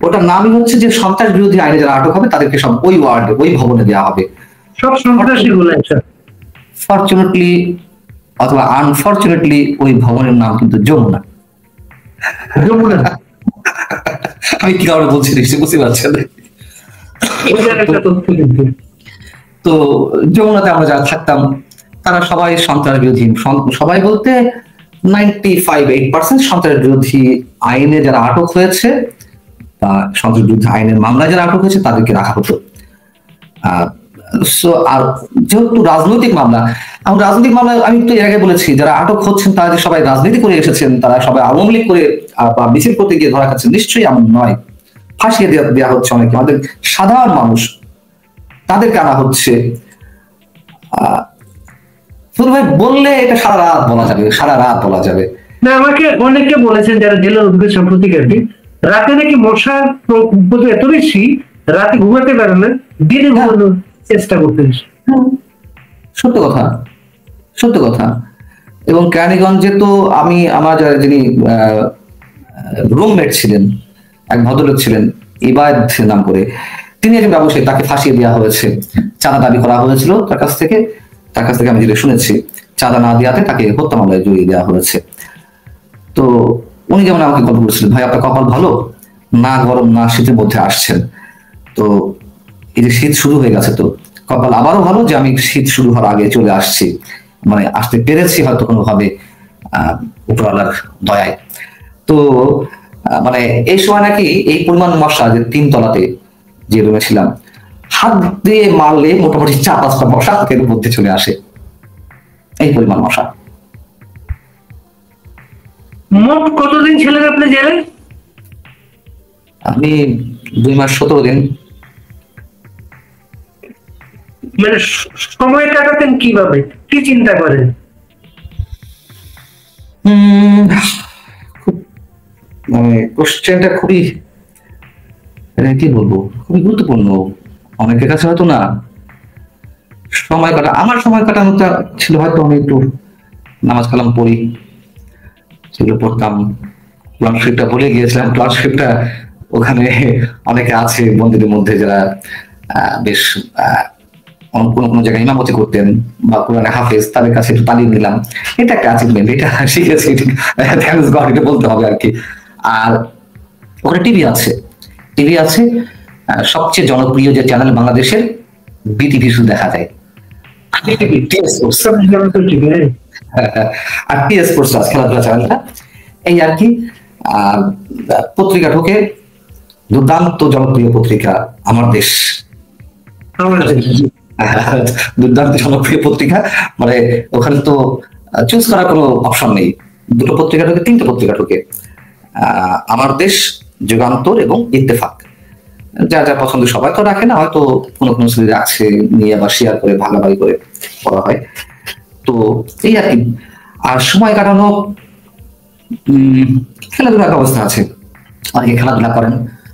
ওটার নামই হচ্ছে যে সন্ত্রাস বিরোধী আইনে যারা আটক হবে তাদেরকে সব ওই ওয়ার্ডে, ওই ভবনে দেওয়া হবে। সব সন্ত্রাসী গুলো? ফরচুনেটলি অথবা আনফরচুনেটলি ওই ভবনের নাম কিন্তু যমুনা। যমুনা? আমি কি কারণে বলছি নিশ্চয়ই বুঝতে পারছেন। তো যমুনাতে আমরা যারা থাকতাম তারা সবাই সন্ত্রাস বিরোধী, সবাই বলতে 95-8% সন্ত্রাস বিরোধী আইনে যারা আটক হয়েছে বা সন্ত্রাস বিরোধী আইনের মামলায় যারা আটক হয়েছে তাদেরকে রাখা হতো। আর যেহেতু রাজনৈতিক মামলা, আমি তো এর আগে বলেছি, যারা আটক হচ্ছেন তারা যে সবাই রাজনীতি করে এসেছেন, তারা সবাই আওয়ামী লীগ করে বা মিছিল করতে গিয়ে ধরা খাচ্ছেন, নিশ্চয়ই এমন নয়। ফাঁসিয়ে দেওয়া হচ্ছে অনেকে, আমাদের সাধারণ মানুষ, তাদেরকে আনা হচ্ছে। ভাই বললে এটা সারা রাত বলা যাবে না। আমাকে অনেকে বলেছেন যারা জেলার উদ্ভিদ সম্প্রতিকারী, রাতে নাকি মশার প্রকোপ এত বেশি, রাতে ঘুমাতে পারে না, দিনে ঘুমানোর চেষ্টা করতেন। সত্য কথা। এবং কেরানীগঞ্জে তো আমার যিনি রুমমেট ছিলেন, এক ভদ্রলোক ছিলেন ইবাদ নাম করে, তিনি একজন ব্যবসায়ী, তাকে ফাঁসিয়ে দেওয়া হয়েছে, চাঁদা দাবি করা হয়েছিল তার কাছ থেকে আমি যেটা শুনেছি, চাঁদা না দেওয়াতে তাকে হত্যা মামলায় জড়িয়ে দেওয়া হয়েছে। তো উনি যেমন আমাকে গল্প করেছিলেন, ভাই আপনার কপাল ভালো, না গরম না শীতের মধ্যে আসছেন, তো এই যে শীত শুরু হয়ে গেছে, তো কপাল আবারও ভালো যে আমি শীত শুরু হওয়ার আগে চলে আসছি, মানে আসতে পেরেছি হয়তো কোনোভাবে উপরওয়ালার দয়ায়। তো মানে এই সময় নাকি এই পরিমাণ মশা, যে 3 তলাতে যে রুমে ছিলাম, হাত দিয়ে মারলে মোটামুটি 4-5টা মশা হাতের মধ্যে চলে আসে, এই পরিমাণ মশা। মোট কতদিন ছিলেন আপনি জেলে? আমি 2 মাস 17 দিন। মানে সময় কাটাতেন কিভাবে, কি চিন্তা করেন? খুব মানে কোশ্চেনটা খুবই, কি বলবো, খুবই গুরুত্বপূর্ণ। অনেকের কাছে হয়তো না। আমার সময় কাটানোটা ছিল হয়তো আমি একটু নামাজ কালাম পড়ি, সেগুলো পড়তাম। কোরআন শরীফটা ভুলে গিয়েছিলাম, কোরআন শরীফটা ওখানে অনেকে আছে বন্ধুদের মধ্যে যারা বেশ কোনো জায়গায় ইমামতি করতেন বা কোরআনে হাফেজ, তাদের কাছে একটু তালিম নিলাম, এটা একটা অ্যাচিভমেন্ট, এটা শিখেছি, থ্যাঙ্কস গড, এটা বলতে হবে আর কি। আর ওখানে টিভি আছে, সবচেয়ে জনপ্রিয় যে চ্যানেল বাংলাদেশের, বিটিভি শুধু দেখা যায়, আর টিএস স্পোর্টস খেলাধুলা চ্যানেলটা, এই আর কি। আর পত্রিকা ঢোকে, দুর্দান্ত জনপ্রিয় পত্রিকা আমার দেশ, দুর্দান্ত জনপ্রিয় পত্রিকা, মানে ওখানে তো চুজ করার কোনো অপশন নেই, 2টো পত্রিকা ঢোকে, 3টে পত্রিকা ঢোকে, আমার দেশ, যুগান্তর এবং ইত্তেফাক। যা যা পছন্দ সবাই তো রাখে না, হয়তো কোনো শ্রেণী রাখছে, নিয়ে আবার শেয়ার করে ভাগাভাগি করে পড়া হয়। তো এই আর কি। আর সময় কাটানো, খেলাধুলার ব্যবস্থা আছে, অনেকে খেলাধুলা করেন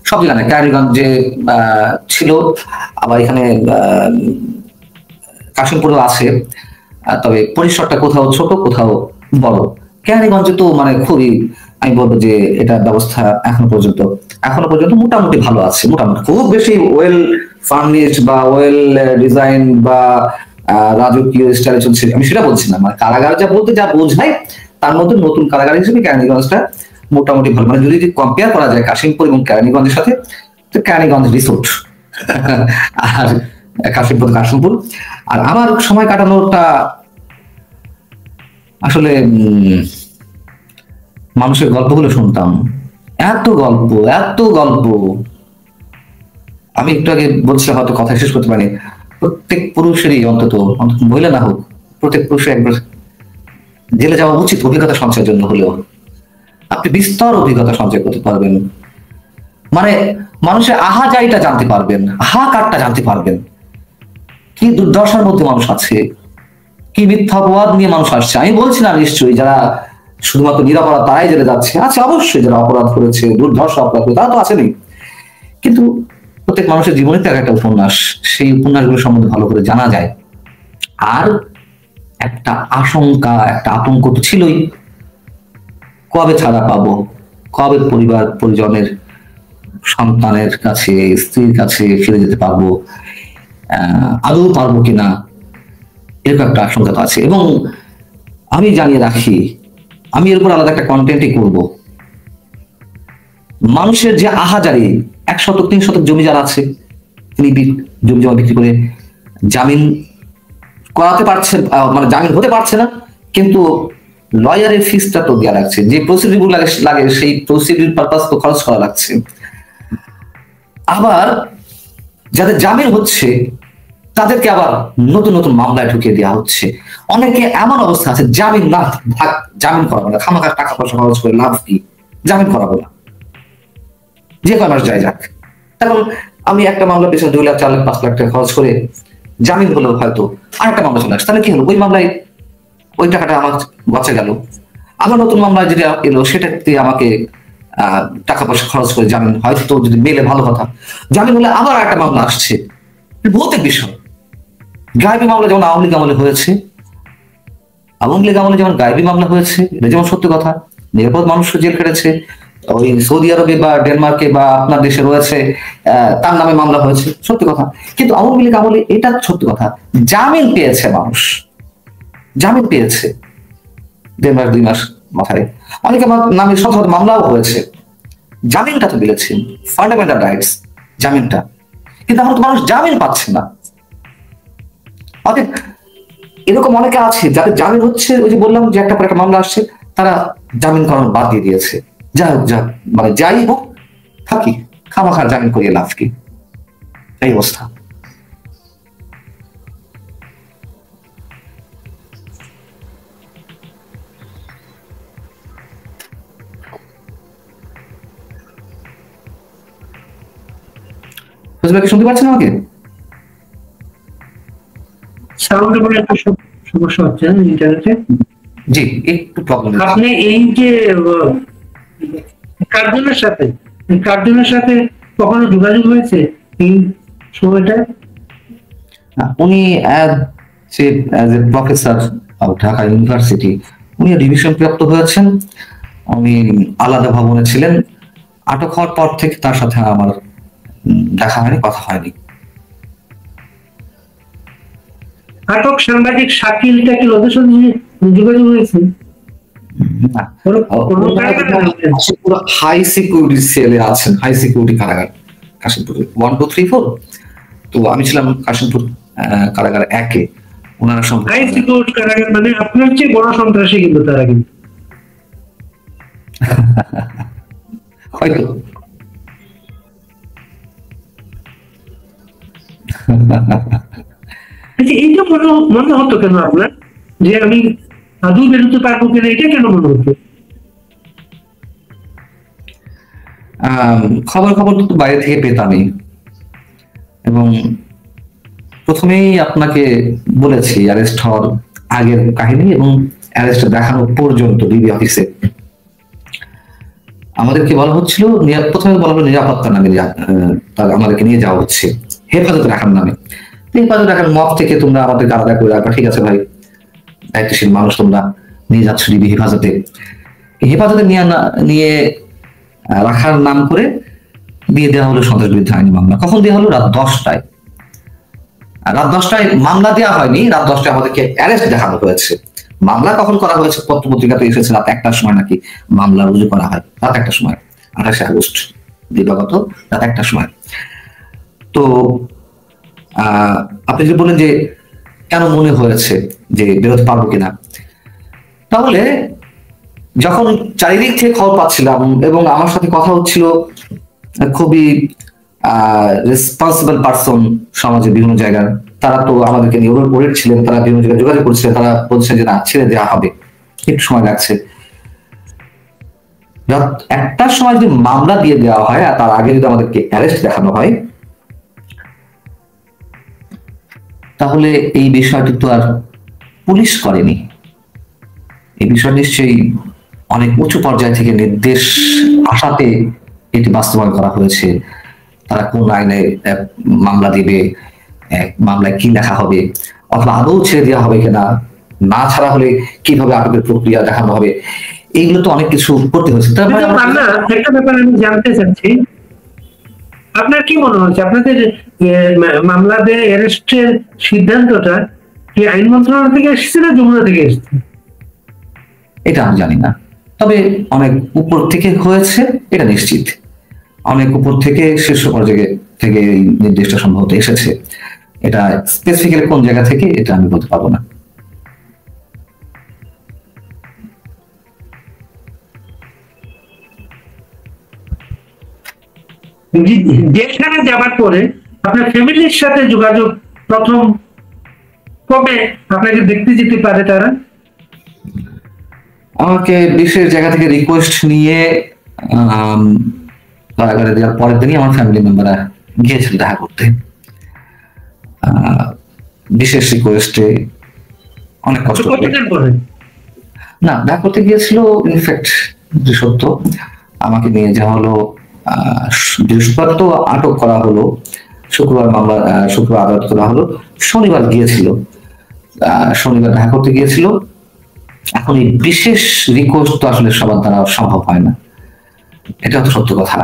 সব জায়গায়। ক্যারিগঞ্জে ছিল, আবার এখানে কাশিমপুরও আছে, তবে পরিসরটা কোথাও ছোট কোথাও বড়। কেরানীগঞ্জে তো মানে খুবই, আমি বলবো যে এটা ব্যবস্থা এখনো পর্যন্ত মোটামুটি ভালো আছে, মোটামুটি খুব বেশি ওয়েল ফার্নিশড বা ওয়েল ডিজাইন বা রাজকীয় স্টাইলে চলছে আমি সেটা বলছি না। মানে কারাগার যা বলতে যা বোঝায় তার মধ্যে নতুন কারাগার হিসেবে কেরানীগঞ্জটা মোটামুটি ভালো। মানে যদি কম্পেয়ার করা যায় কাশিমপুর এবং কেরানীগঞ্জের সাথে, তো কেরানীগঞ্জ রিসোর্ট আর কাশিমপুর। আর আমার সময় কাটানোটা আসলে মানুষের গল্পগুলো শুনতাম, এত গল্প। আমি একটু আগে বলছিলাম, হয়তো কথা শেষ করতে পারি, প্রত্যেক পুরুষেরই অন্তত মহিলা না হোক, প্রত্যেক পুরুষের একবার জেলে যাওয়া উচিত অভিজ্ঞতা সঞ্চয়ের জন্য হলেও। আপনি বিস্তর অভিজ্ঞতা সঞ্চয় করতে পারবেন, মানে মানুষের আহাজারিটা জানতে পারবেন, হাহাকারটা জানতে পারবেন, কি দুর্দশার মধ্যে মানুষ আছে, কি মিথ্যা অপবাদ নিয়ে মানুষ আসছে। আমি বলছি না নিশ্চয়ই যারা শুধুমাত্র নিরাপরাধ তারাই জেলে যাচ্ছে, আছে অবশ্যই যারা অপরাধ করেছে, দুর্ধর্ষ অপরাধ করেছে, তারা তো আছেনই। কিন্তু প্রত্যেক মানুষের জীবনে তো একটা উপন্যাস, সেই উপন্যাসগুলো সম্বন্ধে ভালো করে জানা যায়। আর একটা আশঙ্কা, একটা আতঙ্ক তো ছিলই, কবে ছাড়া পাবো, কবে পরিবার পরিজনের সন্তানের কাছে, স্ত্রীর কাছে ফিরে যেতে পারবো, আদৌ পারবো কিনা, এরকম একটা আশঙ্কা তো আছে। এবং আমি জানিয়ে রাখি, আমি এর উপর আলাদা একটা কন্টেন্টই করব। মানুষের যে আহাজারি, 1 শতক 3 শতক জমি যারা আছে, তিনি জমি জমা বিক্রি করে জামিন করাতে পারছে, মানে জামিন হতে পারছে না, কিন্তু লয়ারের ফিসটা তো দেওয়া লাগছে, যে প্রসিডিউর লাগে সেই প্রসিডিউর পারপাস তো খরচ করা লাগছে। আবার যাদের জামিন হচ্ছে তাদেরকে আবার নতুন নতুন মামলায় ঢুকিয়ে দেওয়া হচ্ছে। অনেকে এমন অবস্থা আছে, জামিন না থাক, জামিন করাবো না, খামাখা টাকা পয়সা খরচ করে লাভ কি, জামিন করাবো না, যে কয় মাস যায় যাক। এখন আমি একটা মামলার পিছনে 2 লাখ 4 লাখ 5 লাখ টাকা খরচ করে জামিন হলো, হয়তো আরেকটা মামলা চলে আসে, তাহলে কি হলো, ওই মামলায় ওই টাকাটা আমার বাঁচা গেল। আবার নতুন মামলায় যেটা এলো সেটাতে আমাকে টাকা পয়সা খরচ করে জামিন, হয়তো যদি মেলে ভালো কথা, জামিন হলে আবার একটা মামলা আসছে। ভৌতিক বিষয়। গায়েবী মামলা যেমন আওয়ামী লীগ আমলে হয়েছে, আওয়ামী লীগ আমলে যেমন গায়েবী মামলা হয়েছে, এটা যেমন সত্য কথা, নিরাপদ মানুষ জেল খেটেছে, ওই সৌদি আরবে বা ডেনমার্কে বা আপনার দেশে রয়েছে, তার নামে মামলা হয়েছে, সত্যি কথা। কিন্তু আওয়ামী লীগ আমলে এটা সত্যি কথা, জামিন পেয়েছে মানুষ, জামিন পেয়েছে 1.5 মাস 2 মাস মাথায়, অনেকে নামে শত শত মামলাও হয়েছে, জামিনটা তো মিলেছে, ফান্ডামেন্টাল রাইটস জামিনটা। কিন্তু এখন তো মানুষ জামিন পাচ্ছে না। অতএব এরকম অনেকে আছে যাদের জামিন হচ্ছে, ওই যে বললাম যে একটা পর একটা মামলা আসছে, তারা জামিন করানো বাদ দিয়ে দিয়েছে। যাই হোক, মানে যাই হোক, থাকি, খামাখার জামিন করিয়ে লাভ কি, এই অবস্থা। শুনতে পাচ্ছেন আমাকে? সাউন্ডের মনে একটা সমস্যা হচ্ছে ইন্টারনেটে। জি, একটু প্রবলেম। আপনি এই যে কার্জনের সাথে কখনো যোগাযোগ হয়েছে এই সময়টা? উনি as a professor Dhaka university, উনি ডিভিশন প্রাপ্ত হয়েছেন, উনি আলাদা ভবনে ছিলেন। আটক হওয়ার পর থেকে তার সাথে আমার দেখা হয়নি, কথা হয়নি। আটক সাংবাদিক শাকিলটা কি ওদের সঙ্গে যোগাযোগ হয়েছে? হাই সিকিউরিটি সেলে আছেন, হাই সিকিউরিটি কারাগার কাশিমপুর 1 2 3 4। তো আমি ছিলাম কাশিমপুর কারাগার 1-এ। ওনারা হাই সিকিউরিটি কারাগার মানে আপনার চেয়ে বড় সন্ত্রাসী কিন্তু তারা, কিন্তু হয়তো। এইটা মনে হতো কেন আপনার, যে আমি আদৌ বেরোতে পারবো কিনা, এটা কেন মনে হতো? খবর তো বাইরে থেকে পেতামই, এবং প্রথমেই আপনাকে বলেছি অ্যারেস্ট হওয়ার আগের কাহিনী এবং অ্যারেস্ট দেখানো পর্যন্ত ডিবি অফিসে আমাদেরকে বলা হচ্ছিল, প্রথমে বলা হলো নিরাপত্তার নামে আমাদেরকে নিয়ে যাওয়া হচ্ছে, হেফাজতে রাখার নামে। হেফাজতে রাখার মত থেকে তোমরা আমাদেরকে আলাদা করে রাখবা, ঠিক আছে ভাই, দায়িত্বশীল মানুষ, তোমরা নিয়ে যাচ্ছ ডিবি হেফাজতে। হেফাজতে নিয়ে রাখার নাম করে দিয়ে দেওয়া হলো সন্ত্রাস বিরুদ্ধে আইনি মামলা। কখন দেওয়া হলো? রাত 10টায়। রাত 10টায় মামলা দেওয়া হয়নি, রাত 10টায় আমাদেরকে অ্যারেস্ট দেখানো হয়েছে। মামলা কখন করা হয়েছে? পত্র পত্রিকাতে এসেছে রাত 1টার সময় নাকি মামলা রুজু করা হয়, রাত 1টার সময়, 28শে আগস্ট দিবাগত রাত 1টার সময়। তো আপনি যদি বলেন যে কেন মনে হয়েছে যে বেরোতে পারবো কিনা, তাহলে যখন চারিদিক থেকে খবর পাচ্ছিলাম এবং আমার সাথে কথা হচ্ছিল খুবই রেসপন্সিবল পার্সন সমাজের বিভিন্ন জায়গার, তারা তো আমাদেরকে নিয়ে ওরেড ছিলেন, তারা বিভিন্ন জায়গায় যোগাযোগ করছিলেন, তারা বলছেন যে না, ছেড়ে দেওয়া হবে, একটু সময় লাগছে। রাত 1টার সময় যদি মামলা দিয়ে দেওয়া হয় আর তার আগে যদি আমাদেরকে অ্যারেস্ট দেখানো হয়, তাহলে এই বিষয়টি তো আর পুলিশ করেনি। এই বিষয় নিশ্চয়ই অনেক উঁচু পর্যায় থেকে নির্দেশ আসাতে এটি বাস্তবায়ন করা হয়েছে। তারা কোন আইনে মামলা দিবে, মামলায় কি লেখা হবে, অথবা আদৌ ছেড়ে দেওয়া হবে কিনা, না ছাড়া হলে কিভাবে আটকের প্রক্রিয়া দেখানো হবে, এইগুলো তো অনেক কিছু করতে হয়েছে। একটা ব্যাপার আমি জানতে চাচ্ছি, আপনার কি মনে হচ্ছে আপনাদের মামলা দিয়ে অ্যারেস্টের সিদ্ধান্তটা কি আইন মন্ত্রণালয় থেকে এসেছে না যমুনা থেকে এসেছে? এটা আমি জানি না, তবে অনেক উপর থেকে হয়েছে এটা নিশ্চিত। অনেক উপর থেকে শীর্ষ পর্যায়ে থেকে এই নির্দেশটা সম্ভবত এসেছে। এটা স্পেসিফিক্যালি কোন জায়গা থেকে এটা আমি বলতে পারবো না। যেখানে যাবার পরে আপনার ফ্যামিলির সাথে যোগাযোগ প্রথম কবে আপনাকে দেখতে যেতে পারে তারা? আমাকে বিশেষ জায়গা থেকে রিকোয়েস্ট নিয়ে কারাগারে দেওয়ার পরের দিনই আমার ফ্যামিলি মেম্বাররা গিয়েছিল দেখা করতে। বিশেষ রিকোয়েস্টে অনেক কষ্ট করে না দেখা করতে গিয়েছিল। ইনফ্যাক্ট যে সত্য, আমাকে নিয়ে যাওয়া হলো, বৃহস্পতিবার তো আটক করা হলো, শুক্রবার মামলা, শুক্রবার আদালত করা হলো, শনিবার গিয়েছিল, শনিবার দেখা করতে গিয়েছিল। এখন এই বিশেষ রিকোয়েস্ট তো আসলে সবার দ্বারা সম্ভব হয় না, এটা তো সত্য কথা।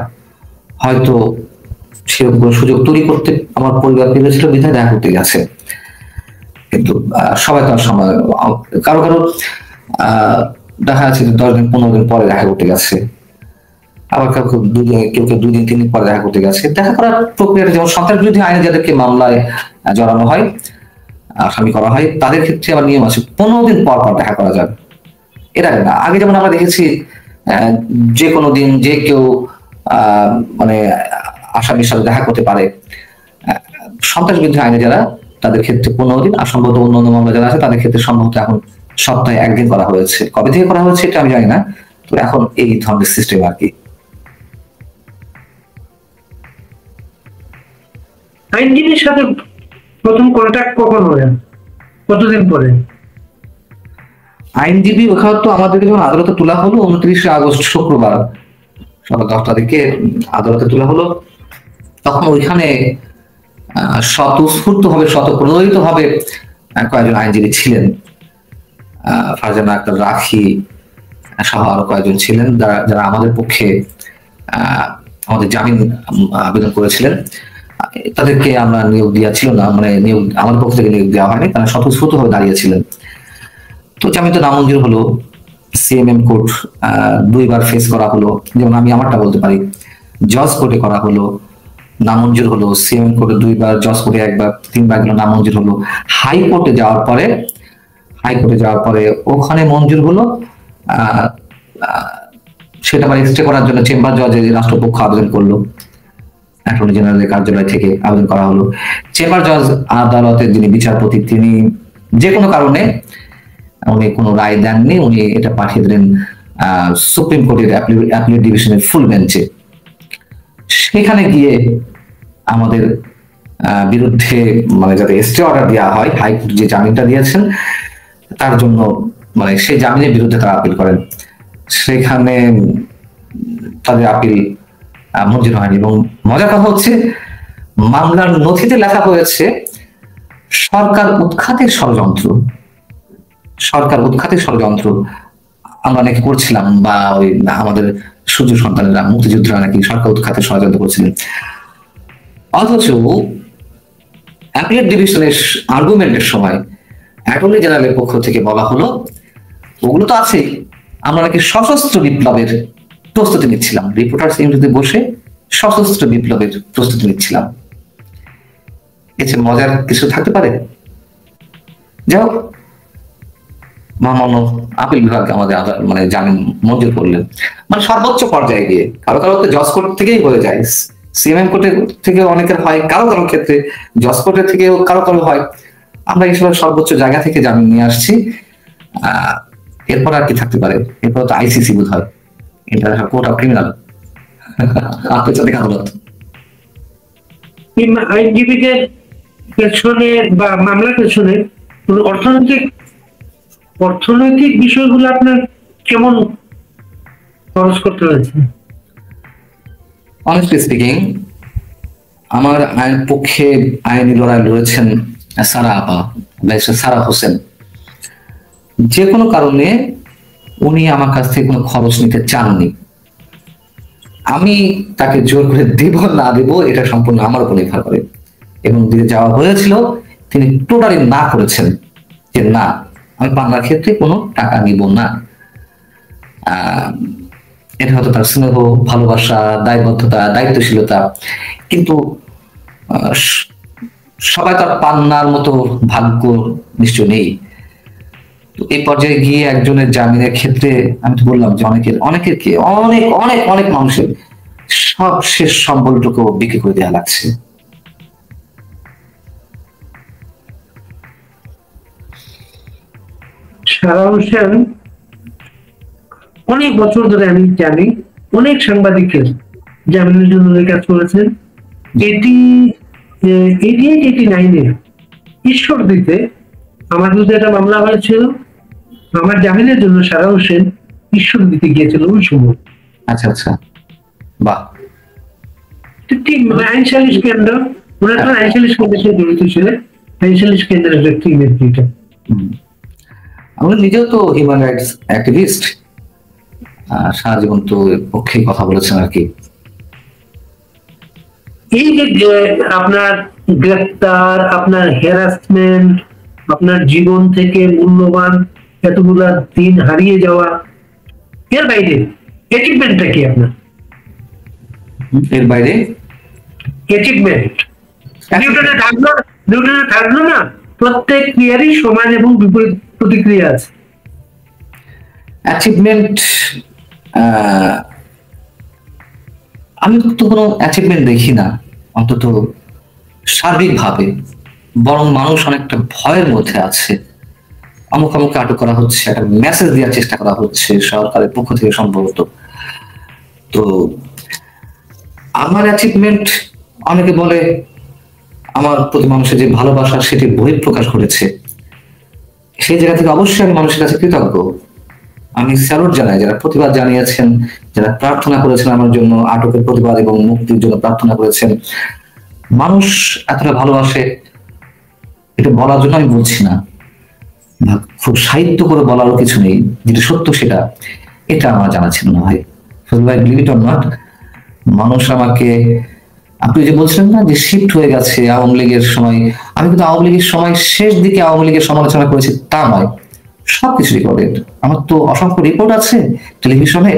হয়তো সেরকম সুযোগ তৈরি করতে আমার পরিবার পেরেছিল বিধায় দেখা করতে গেছে, কিন্তু সবাই তো আর সময়, কারো কারো দেখা যাচ্ছে 10 দিন 15 দিন পরে দেখা করতে গেছে, আবার কেউ কেউ 2 দিন 3 দিন পরে দেখা করতে গেছে। দেখা করার প্রক্রিয়াটা যেমন সন্ত্রাস বিরোধী আইনে যাদেরকে মামলায় জড়ানো হয়, আসামি করা হয়, তাদের ক্ষেত্রে আবার নিয়ম আছে 15 দিন পর পর দেখা করা যাবে। এর আগে না। আগে যেমন আমরা দেখেছি যে কোনো দিন যে কেউ মানে আসামির সাথে দেখা করতে পারে। সন্ত্রাস বিরোধী আইনে যারা, তাদের ক্ষেত্রে 15 দিন, আর সম্ভবত অন্য মামলা যারা আছে তাদের ক্ষেত্রে সম্ভবত এখন সপ্তাহে 1 দিন করা হয়েছে। কবে থেকে করা হয়েছে এটা আমি জানি না, তো এখন এই ধরনের সিস্টেম আর কি। আইনজীবীর সাথে প্রথম কন্ট্যাক্ট কখন হয়, কতদিন পরে? আইনজীবী ওখানে তো আমাদেরকে যখন আদালতে তোলা হলো 29শে আগস্ট শুক্রবার সকাল 10টা দিকে আদালতে তোলা হলো, তখন ওইখানে স্বতঃস্ফূর্ত ভাবে, স্বতঃপ্রণোদিত ভাবে কয়েকজন আইনজীবী ছিলেন। ফারজানা আক্তার রাখি সহ আরো কয়েকজন ছিলেন যারা আমাদের পক্ষে আমাদের জামিন আবেদন করেছিলেন। তাদেরকে আমরা নিয়োগ দেওয়া ছিল না, মানে নিয়োগ আমাদের পক্ষ থেকে নিয়োগ দেওয়া হয়নি, তারা স্বতঃস্ফূর্ত ভাবে দাঁড়িয়েছিলেন। তো জামিন তো নামঞ্জুর হলো, সিএমএম কোর্ট 2বার ফেস করা হলো, যেমন আমি আমারটা বলতে পারি, জজ কোর্টে করা হলো, নামঞ্জুর হলো, সিএমএম কোর্টে 2বার, জজ কোর্টে 1বার, 3বার গেল, নামঞ্জুর হলো। হাইকোর্টে যাওয়ার পরে ওখানে মঞ্জুর হলো, সেটা আবার এক্সটে করার জন্য চেম্বার জজে রাষ্ট্রপক্ষ আবেদন করলো, অ্যাটর্নি জেনারেলের কার্যালয় থেকে আবেদন করা হলো। চেম্বার জজ আদালতের যিনি বিচারপতি, তিনি যে কোনো কারণে উনি কোনো রায় দেননি, উনি এটা পাঠিয়ে দিলেন সুপ্রিম কোর্টের অ্যাপিলেট ডিভিশনের ফুল বেঞ্চে। সেখানে গিয়ে আমাদের বিরুদ্ধে মানে যাতে স্টে অর্ডার দেওয়া হয়, হাইকোর্ট যে জামিনটা দিয়েছেন তার জন্য মানে সেই জামিনের বিরুদ্ধে তারা আপিল করেন, সেখানে তাদের আপিল মঞ্জুর হয়নি। এবং মজার কথা হচ্ছে মামলার নথিতে লেখা হয়েছে সরকার উৎখাতের ষড়যন্ত্র। সরকার উৎখাতের ষড়যন্ত্র আমরা নাকি করছিলাম, বা ওই আমাদের সূর্য সন্তানেরা মুক্তিযোদ্ধারা নাকি সরকার উৎখাতের ষড়যন্ত্র করছিলেন। অথচ অ্যাপিলেট ডিভিশনের আর্গুমেন্টের সময় অ্যাটর্নি জেনারেলের পক্ষ থেকে বলা হলো ওগুলো তো আছে, আমরা নাকি সশস্ত্র বিপ্লবের প্রস্তুতি নিচ্ছিলাম, রিপোর্টার্স ইউনিটিতে বসে সশস্ত্র বিপ্লবের প্রস্তুতি নিচ্ছিলাম। এতে মজার কিছু থাকতে পারে? যাই হোক, মহামান্য আপিল বিভাগ আমাদের মানে জামিন মঞ্জুর করলেন, মানে সর্বোচ্চ পর্যায়ে গিয়ে। কারো কারো তো জজ কোর্ট থেকেই হয়ে যায়, সিএমএম কোর্টের থেকে অনেকের হয়, কারো কারো ক্ষেত্রে জজ কোর্টের থেকেও কারো কারো হয়। আমরা এইসব সর্বোচ্চ জায়গা থেকে জামিন নিয়ে আসছি। এরপর আর কি থাকতে পারে? এরপর তো আইসিসি বোধ হয়, ইন্টারন্যাশনাল কোর্ট অফ ক্রিমিনাল, আন্তর্জাতিক আদালত। আইনজীবীদের পেছনে বা মামলার পেছনে অর্থনৈতিক বিষয়গুলো আপনার কেমন খরচ করতে হয়েছে? অনেস্টলি স্পিকিং, আমার আইন পক্ষে আইনি লড়াই লড়েছেন সারা আপা, সারা হোসেন। যে কোনো কারণে উনি আমার কাছ থেকে কোনো খরচ নিতে চাননি। আমি তাকে জোর করে দেব না দেব এটা সম্পূর্ণ আমার উপর নির্ভর করে, এবং দিতে যাওয়া হয়েছিল তিনি টোটালি না করেছেন যে না, আমি পান্নার ক্ষেত্রে কোনো টাকা নিব না। এটা হয়তো তার স্নেহ, ভালোবাসা, দায়বদ্ধতা, দায়িত্বশীলতা। কিন্তু সবাই তার পান্নার মতো ভাগ্য নিশ্চয় নেই। তো এই পর্যায়ে গিয়ে একজনের জামিনের ক্ষেত্রে আমি তো বললাম যে অনেকের কি অনেক অনেক অনেক মানুষের সব শেষ সম্বলটুকু বিক্রি করে দেওয়া লাগছে। সারা হোসেন অনেক বছর ধরে আমি জানি অনেক সাংবাদিকের জামিনের জন্য কাজ করেছেন। 89-এ ঈশ্বর দিতে আমার বিরুদ্ধে একটা মামলা হয়েছিল, আমার জামিনের জন্য সারা হোসেন ঈশ্বর দিতে গিয়েছিল ওই সময়। আচ্ছা আচ্ছা, বাহ। ঠিক আইন সালিশ কেন্দ্র, ওনার আইন সালিশ কেন্দ্রের সাথে জড়িত ছিলেন, আইন সালিশ কেন্দ্রের একটা টিমের দুইটা। আমরা নিজেও তো হিউম্যান রাইটস অ্যাক্টিভিস্ট, সারা জীবন তো পক্ষে কথা বলেছেন আর কি। এই যে আপনার গ্রেফতার, আপনার হ্যারাসমেন্ট, আপনার জীবন থেকে মূল্যবান এতগুলা দিন হারিয়ে যাওয়া, এর বাইরে অ্যাচিভমেন্টটা কি আপনার? এর বাইরে অ্যাচিভমেন্ট নিউটনে থাকলো না, প্রত্যেক ক্রিয়ারই সমান এবং বিপরীত প্রতিক্রিয়া আছে। অ্যাচিভমেন্ট, আমি তো কোনো অ্যাচিভমেন্ট দেখি না, অন্তত সার্বিকভাবে। বরং মানুষ অনেকটা ভয়ের মধ্যে আছে। অমুক অমুককে আটক করা হচ্ছে, একটা মেসেজ দেওয়ার চেষ্টা করা হচ্ছে সরকারের পক্ষ থেকে সম্ভবত। তো আমার অ্যাচিভমেন্ট, অনেকে বলে আমার প্রতি মানুষের যে ভালোবাসা সেটি বহিঃপ্রকাশ করেছে। সেই জায়গা থেকে অবশ্যই আমি মানুষের কাছে কৃতজ্ঞ। আমি স্যালুট জানাই যারা প্রতিবাদ জানিয়েছেন, যারা প্রার্থনা করেছেন আমার জন্য, আটকের প্রতিবাদ এবং মুক্তির জন্য প্রার্থনা করেছেন। মানুষ এতটা ভালোবাসে, এটা বলার জন্য আমি বলছি না, খুব সাহিত্য করে বলারও কিছু নেই, যেটা সত্য সেটা। এটা আমার জানা ছিল না ভাই, বিলিভ ইট অর নট। মানুষ আমাকে, আপনি যে বলছিলেন না যে শিফট হয়ে গেছে আওয়ামী লীগের সময়, আমি কিন্তু আওয়ামী লীগের সময় শেষ দিকে আওয়ামী লীগের সমালোচনা করেছি তা নয়, সবকিছু রেকর্ডেড। আমার তো অসংখ্য রিপোর্ট আছে টেলিভিশনে।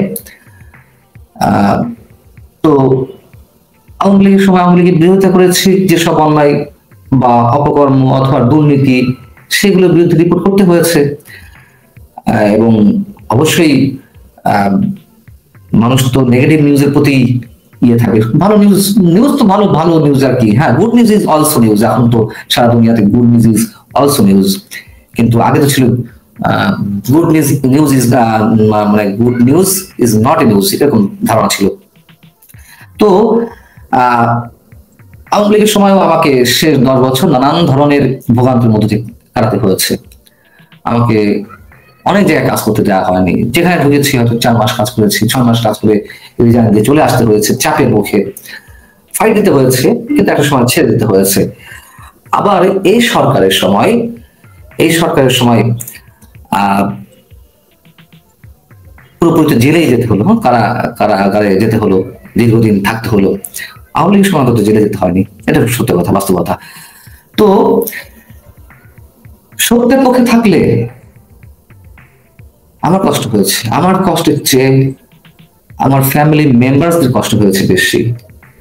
তো আওয়ামী লীগের সময় আওয়ামী লীগের বিরোধিতা করেছি, যেসব অন্যায় বা অপকর্ম অথবা দুর্নীতি, সেগুলোর বিরুদ্ধে রিপোর্ট করতে হয়েছে। এবং অবশ্যই মানুষ তো নেগেটিভ নিউজের প্রতি ইয়ে থাকে, ভালো নিউজ তো ভালো ভালো নিউজ আর কি। হ্যাঁ, good news is also news. এখন তো সারা দুনিয়াতে good news is also news, কিন্তু আগে তো ছিল গুড নিউজ ইজ মানে good news is not a news, এরকম ধারণা ছিল। তো আওয়ামী লীগের সময়ও আমাকে শেষ 10 বছর নানান ধরনের ভোগান্তির মধ্যে কাটাতে হয়েছে। আমাকে অনেক জায়গায় কাজ করতে দেওয়া হয়নি, যেখানে ঢুকেছি হয়তো 4 মাস কাজ করেছি, 6 মাস কাজ করে রিজাইন দিয়ে চলে আসতে হয়েছে চাপের মুখে, ফাইট দিতে হয়েছে, কিন্তু একটা সময় ছেড়ে দিতে হয়েছে। আবার এই সরকারের সময় আহ পুরোপুরি জেলেই যেতে হলো, কারাগারে যেতে হলো, দীর্ঘদিন থাকতে হলো। আওয়ামী লীগের সময় তো জেলে যেতে হয়নি, এটা সত্য কথা, বাস্তবতা। তো সত্যের পক্ষে থাকলে আমার কষ্ট হয়েছে, আমার কষ্টের চেয়ে আমার ফ্যামিলি মেম্বারসদের কষ্ট হয়েছে বেশি,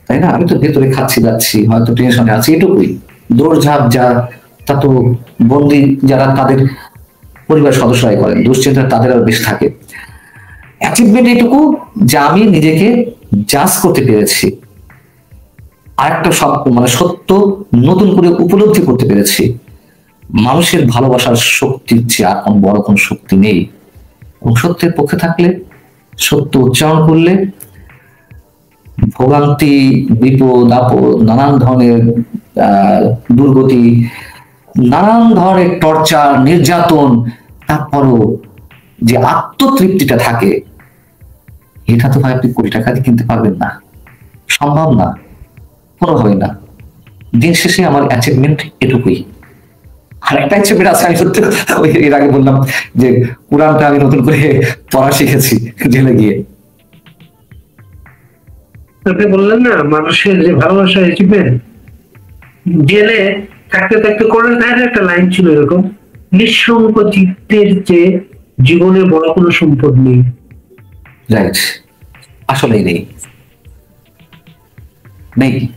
তাই না? আমি তো ভেতরে খাচ্ছি যাচ্ছি, হয়তো টেনশনে আছি, এটুকুই। দৌড়ঝাঁপ তা তো বন্দি যারা তাদের পরিবার সদস্যরাই করেন, দুশ্চিন্তা তাদের আরো বেশি থাকে। অ্যাচিভমেন্ট এটুকু যে আমি নিজেকে জাজ করতে পেরেছি, আর একটা সব মানে সত্য নতুন করে উপলব্ধি করতে পেরেছি। মানুষের ভালোবাসার শক্তির চেয়ে আর কোন বড় কোন শক্তি নেই। এবং সত্যের পক্ষে থাকলে, সত্য উচ্চারণ করলে, ভোগান্তি, বিপদ আপদ, নানান ধরনের দুর্গতি, নানান ধরনের টর্চার, নির্যাতন, তারপরও যে আত্মতৃপ্তিটা থাকে, এটা তো ভাই আপনি কোটি টাকা দিয়ে কিনতে পারবেন না, সম্ভব না, কোনোভাবেই না। দিন শেষে আমার অ্যাচিভমেন্ট এটুকুই। আর একটা অ্যাচিভমেন্ট আছে, আমি সত্যি এর আগে বললাম যে কোরআনটা আমি নতুন করে পড়া শিখেছি জেলে গিয়ে। আপনি বললেন না মানুষের যে ভালোবাসা অ্যাচিভমেন্ট, জেলে থাকতে থাকতে কোরআন আয়াতের একটা লাইন ছিল এরকম, নিঃসঙ্গ চিত্তের চেয়ে জীবনে বড় কোনো সম্পদ নেই। রাইট, আসলেই নেই।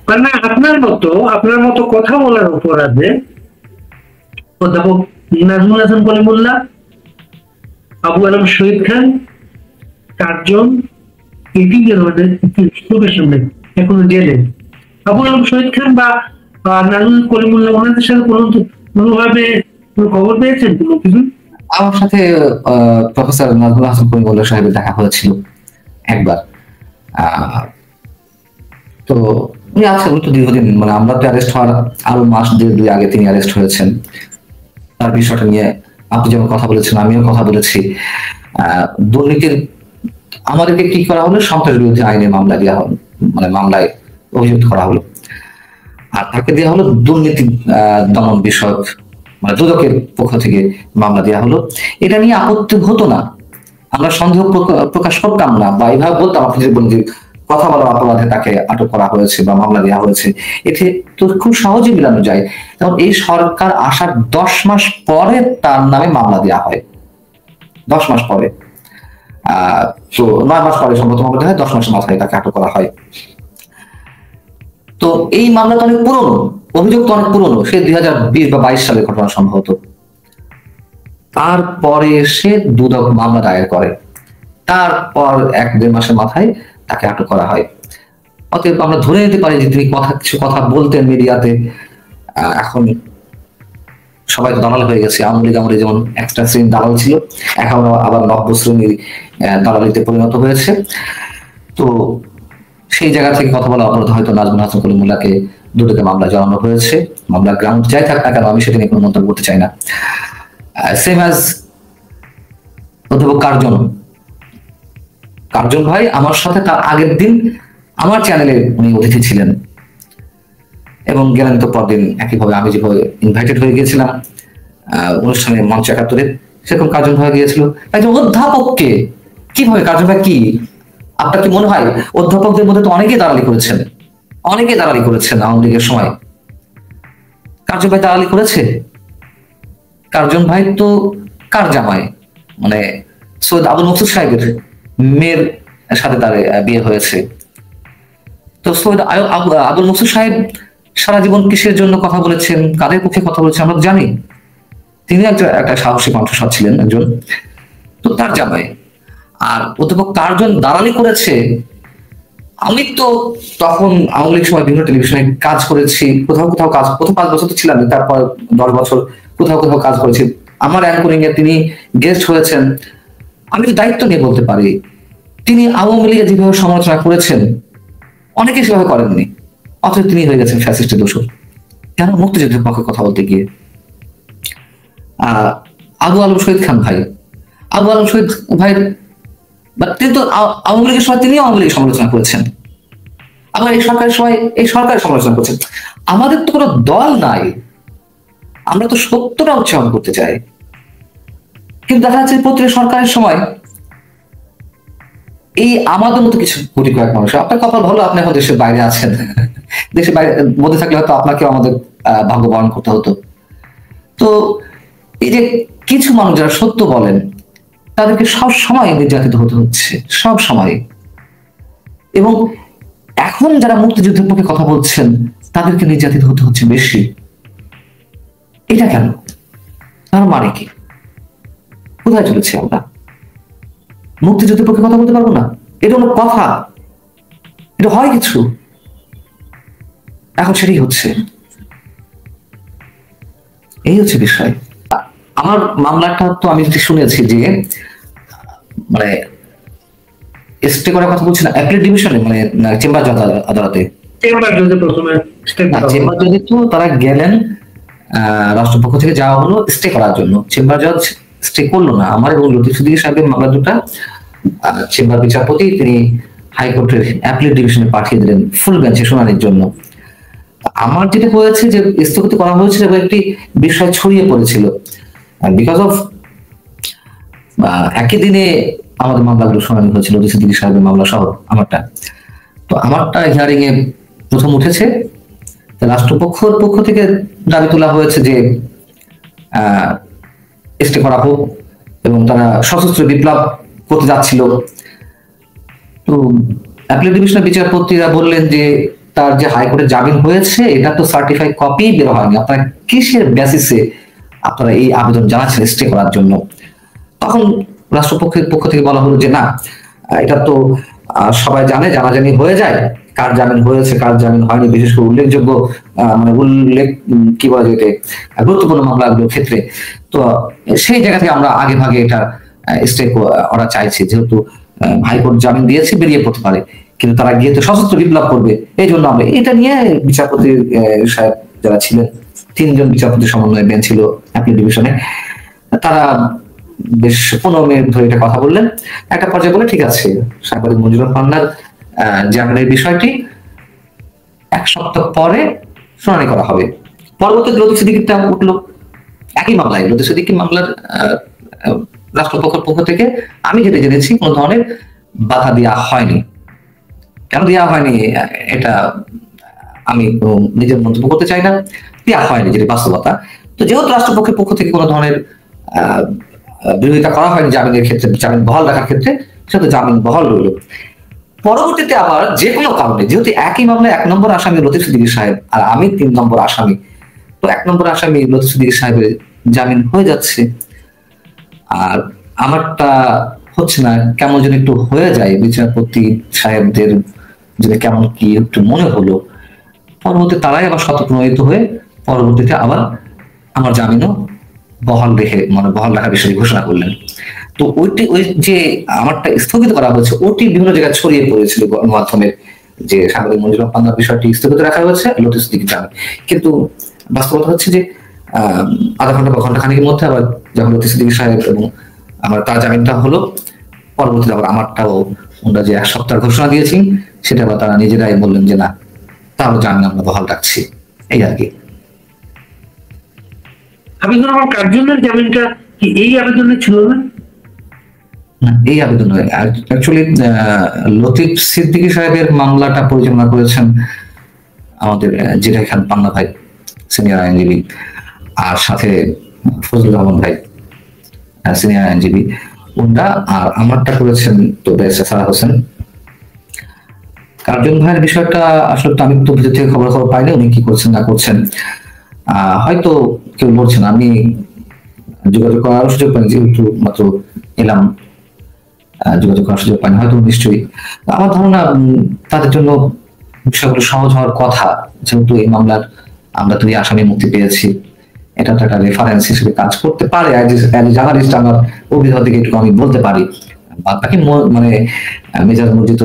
মানে আপনার মতো কথা বলার অপরাধে অধ্যাপক নাজমুল হাসান কলিমুল্লাহ, আবু আলম শহীদ খান, 4 জন চোখের সামনে এখনো জেলে। আবু আলম শহীদ খান বা নাজমুল কলিমুল্লাহ, ওনাদের সাথে কোনোভাবে কোনো খবর পেয়েছেন কোনো কিছু? আমার সাথে প্রফেসর নাজমুল হাসান কলিমুল্লাহ সাহেবের দেখা হয়েছিল একবার। তো উনি আছেন, উনি তো দীর্ঘদিন, মানে আমরা তো অ্যারেস্ট হওয়ার আরো মাস 1-2 আগে তিনি অ্যারেস্ট হয়েছেন। তার বিষয়টা নিয়ে আপনি যেমন কথা বলেছেন, আমিও কথা বলেছি। দুর্নীতির আমাদেরকে কি করা হলো, সন্ত্রাস বিরোধী আইনে মামলা দেওয়া হলো, মানে মামলায় অভিযুক্ত করা হলো। আর তাকে দেওয়া হলো দুর্নীতি দমন বিষয়ক, মানে দুদকের পক্ষ থেকে মামলা দেওয়া হলো। এটা নিয়ে আপত্তি হতো না, আমরা সন্দেহ প্রকাশ করতাম না, বা এইভাবে বলতাম, আপনি যে বলেন যে কথা বলার অপরাধে তাকে আটক করা হয়েছে বা মামলা দেওয়া হয়েছে, এতে তো খুব সহজে মিলানো যায়। কারণ এই সরকার আসার 10 মাস পরে তার নামে মামলা দেওয়া হয়, 10 মাস পরে। তো 9 মাস পরে সম্ভবত মামলা হয়, 10 মাসের মাথায় তাকে আটক করা হয়। তো এই মামলাটা অনেক পুরনো, অভিযোগ তো অনেক পুরনো, সে 2020 বা 22 সালের ঘটনা সম্ভবত। তারপরে সে দুদক মামলা দায়ের করে, তারপর 1-1.5 মাসের মাথায় তাকে আটক করা হয়। অতএব আমরা ধরে নিতে পারি যে তিনি কিছু কথা বলতেন মিডিয়াতে। এখন সবাই তো দালাল হয়ে গেছে, আওয়ামী লীগ আমলে যেমন একটা শ্রেণীর দালাল ছিল, এখন আবার নব্য শ্রেণীর দালালিতে পরিণত হয়েছে। তো সেই জায়গা থেকে কথা বলা অপরাধ হয়তো নাজমুল হাসান কলিমুল্লাহকে দুদকে মামলা জানানো হয়েছে। মামলা গ্রাউন্ড যাই থাক না কেন, আমি সেটা নিয়ে কোনো মন্তব্য করতে চাই না। সেম অ্যাজ অধ্যাপক কার্জন ভাই আমার সাথে তার আগের দিন আমার চ্যানেলে উনি অতিথি ছিলেন, এবং গেলেন তো পরদিন একইভাবে আমি যেভাবে ইনভাইটেড হয়ে গিয়েছিলাম অনুষ্ঠানে মঞ্চ 71-এর, সেরকম কার্জন ভাই গিয়েছিল। একজন অধ্যাপককে কিভাবে, কার্জন ভাই কি আপনার কি মনে হয় অধ্যাপকদের মধ্যে তো অনেকেই দালালি করেছেন আওয়ামী লীগের সময়? কার্জন ভাই দালালি করেছে? কার্জন ভাই তো কার জামাই, মানে সৈয়দ আবুল মকসুদ সাহেবের মেয়ের সাথে তার বিয়ে হয়েছে। তো সৈয়দ আবুল মকসুদ সাহেব সারা জীবন কিসের জন্য কথা বলেছেন, কাদের পক্ষে কথা বলেছেন আমরা জানি। তিনি একটা সাহসী কণ্ঠস্বর ছিলেন একজন, তো তার জামাই। আর অধ্যাপক কার্জন দালালি করেছে, আমি তো তখন আওয়ামী লীগ সময় বিভিন্ন টেলিভিশনে কাজ করেছি, কোথাও কাজ, প্রথম 5 বছর তো ছিলাম, তারপর 10 বছর কোথাও কাজ করেছি। আমার অ্যাঙ্করিং এ তিনি গেস্ট হয়েছেন, আমি তো দায়িত্ব নিয়ে বলতে পারি তিনি আওয়ামী লীগের যেভাবে সমালোচনা করেছেন অনেকে সেভাবে করেননি, অথচ তিনি হয়ে গেছেন ফ্যাসিস্টের দোষর। কেন? মুক্তিযুদ্ধের পক্ষে কথা বলতে গিয়ে। আবু আলম শহীদ খান ভাই, আবু আলম শহীদ ভাই তিনি তো আওয়ামী লীগের সময় তিনি আওয়ামী লীগের সমালোচনা করেছেন, আবার এই সরকারের সময় এই সরকারের সমালোচনা করছেন। আমাদের তো কোনো দল নাই, আমরা তো সত্যটা উচ্চারণ করতে চাই, কিন্তু দেখা যাচ্ছে প্রতি সরকারের সময় এই আমাদের মতো কিছু কোটি কয়েক মানুষ, আপনার কপাল ভালো আপনি এখন দেশের বাইরে আছেন, দেশের বাইরে মধ্যে থাকলে হয়তো আপনাকেও আমাদের ভাগ্য বরণ করতে হতো। তো এই যে কিছু মানুষ যারা সত্য বলেন তাদেরকে সব সময় নির্যাতিত হতে হচ্ছে, সব সময়। এবং এখন যারা মুক্তিযুদ্ধের পক্ষে কথা বলছেন তাদেরকে নির্যাতিত হতে হচ্ছে বেশি। এটা কেন? তার মানে কি? কোথায় চলেছি আমরা? মুক্তিযুদ্ধের পক্ষে কথা বলতে পারবো না? এটা হলো কথা? এটা হয় কিছু? এখন সেটাই হচ্ছে, এই হচ্ছে বিষয়। আমার মামলাটা তো আমি শুনেছি যে মানে স্টে করার কথা বলছি না, অ্যাপিল ডিভিশনে মানে চেম্বার জজ আদালতে, চেম্বার জজে প্রথমে চেম্বার জজে তো তারা গেলেন, রাষ্ট্রপক্ষ থেকে যাওয়া হলো স্টে করার জন্য, চেম্বার জজ স্টে করলো না। আমার এবং লতিফ সিদ্দিকী সাহেবের মামলা দুটা চেম্বার বিচারপতি তিনি হাইকোর্টের অ্যাপিল ডিভিশনে পাঠিয়ে দিলেন ফুল বেঞ্চে শুনানির জন্য। আমার যেটা হয়েছে যে স্থগিত করা হয়েছিল এবং একটি বিষয় ছড়িয়ে পড়েছিল বিকজ অফ একই দিনে আমাদের মামলাগুলো শুনানি হয়েছিল, লতিফ সিদ্দিকী সাহেবের মামলা সহ আমারটা। তো আমারটা হিয়ারিং এ প্রথম উঠেছে, রাষ্ট্রপক্ষের পক্ষ থেকে দাবি তোলা হয়েছে যে স্টে করা হোক, এবং তারা সশস্ত্র বিপ্লব করতে যাচ্ছিল। তো অ্যাপিল ডিভিশনের বিচারপতিরা বললেন যে তার যে হাইকোর্টে জামিন হয়েছে এটা তো সার্টিফাইড কপি বের হয়নি, আপনারা কিসের বেসিসে আপনারা এই আবেদন জানাচ্ছেন স্টে করার জন্য? তখন রাষ্ট্রপক্ষের পক্ষ থেকে বলা হলো যে না, এটা তো সবাই জানে, জানাজানি হয়ে যায় কার জামিন হয়েছে কার জামিন হয়নি, বিশেষ করে উল্লেখযোগ্য মানে উল্লেখ কি বলা যেতে গুরুত্বপূর্ণ মামলাগুলোর ক্ষেত্রে। তো সেই জায়গা থেকে আমরা আগে ভাগে এটা স্টে অর্ডার চাইছি, যেহেতু হাইকোর্ট জামিন দিয়েছে বেরিয়ে পড়তে পারে, কিন্তু তারা গিয়ে তো সশস্ত্র বিপ্লব করবে, এই জন্য আমরা এটা নিয়ে বিচারপতি সাহেব যারা ছিলেন, তিনজন বিচারপতি সমন্বয়ে বেঞ্চ ছিল অ্যাপিল ডিভিশনে, তারা বেশ 15 মিনিট ধরে এটা কথা বললেন। একটা পর্যায়ে বলে ঠিক আছে, সাংবাদিক মঞ্জুর পান্নার জামিনের বিষয়টি 1 সপ্তাহ পরে শুনানি করা হবে। পরবর্তীতে লতিফ সিদ্দিকীটা উঠলো একই মামলায়, লতিফ সিদ্দিকী মামলার রাষ্ট্রপক্ষের পক্ষ থেকে আমি যেটা জেনেছি কোনো ধরনের বাধা দেওয়া হয়নি। কেন দেওয়া হয়নি এটা আমি নিজের মন্তব্য করতে চাই না, দেওয়া হয়নি যেটা বাস্তবতা। তো যেহেতু রাষ্ট্রপক্ষের পক্ষ থেকে কোনো ধরনের বিরোধিতা করা হয়নি জামিনের ক্ষেত্রে, জামিন বহাল রাখার ক্ষেত্রে, সেটা জামিন বহাল রইল। পরবর্তীতে আবার যে কোনো কারণে, যেহেতু একই মামলায় 1 নম্বর আসামি লতিফ সিদ্দিকী সাহেব আর আমি 3 নম্বর আসামি, তো 1 নম্বর আসামি লতিফ সিদ্দিকী সাহেবের জামিন হয়ে যাচ্ছে, আর আমারটা হচ্ছে না, কেমন যেন একটু হয়ে যায়। বিচারপতি সাহেবদের যদি কেমন কি একটু মনে হলো, পরবর্তী তারাই আবার স্বতঃপ্রণোদিত হয়ে পরবর্তীতে আবার আমার জামিনও বহাল রেখে মানে বহাল রাখার বিষয়ে ঘোষণা করলেন। তো ওই যে আমারটা স্থগিত করা হয়েছে ওটি বিভিন্ন জায়গায় ছড়িয়ে পড়েছিল গণমাধ্যমে, যে সাংবাদিক মঞ্জুর পান্নার বিষয়টি স্থগিত রাখা হয়েছে, লতিফ সিদ্দিকী জামিন। কিন্তু বাস্তবতা হচ্ছে যে আধা ঘন্টা বা ঘন্টা খানিকের মধ্যে আবার যখন লতিফ সিদ্দিকী সাহেব এবং আমার তার জামিনটা হলো, পরবর্তীতে আবার আমারটাও ওরা যে 1 সপ্তাহ ঘোষণা দিয়েছি সেটা আবার তারা নিজেরাই বললেন যে না, তারও জামিন আমরা বহাল রাখছি, এই আর কি। আবেদন আমার কার্জনের জামিনটা কি এই আবেদনে ছিল না? এই আবেদন নয়, অ্যাকচুয়ালি লতিফ সিদ্দিকী সাহেবের মামলাটা পরিচালনা করেছেন আমাদের জিরাই খান পান্না ভাই, সিনিয়র আইনজীবী, আর সাথে ফজলুর রহমান ভাই, সিনিয়র আইনজীবী ওনারা, আর আমারটা করেছেন তো ব্যারিস্টার সারা হোসেন। কার্জন ভাইয়ের বিষয়টা আসলে আমি তো ভিতর থেকে খবর পাইনি উনি কি করছেন না করছেন, হয়তো কেউ বলছেন, আমি যোগাযোগ করার সুযোগ পাইনি, যেহেতু মাত্র এলাম, যোগাযোগ করার সুযোগ পাইনি, হয়তো নিশ্চয়ই। আমার ধারণা তাদের জন্য বিষয়গুলো সহজ হওয়ার কথা, যেহেতু এই মামলার আমরা 2 আসামি মুক্তি পেয়েছি, এটা তো একটা রেফারেন্স হিসেবে কাজ করতে পারে। জার্নালিস্ট আমার অভিজ্ঞতা থেকে একটু আমি বলতে পারি, বাকি মানে মেজাজ মর্জিত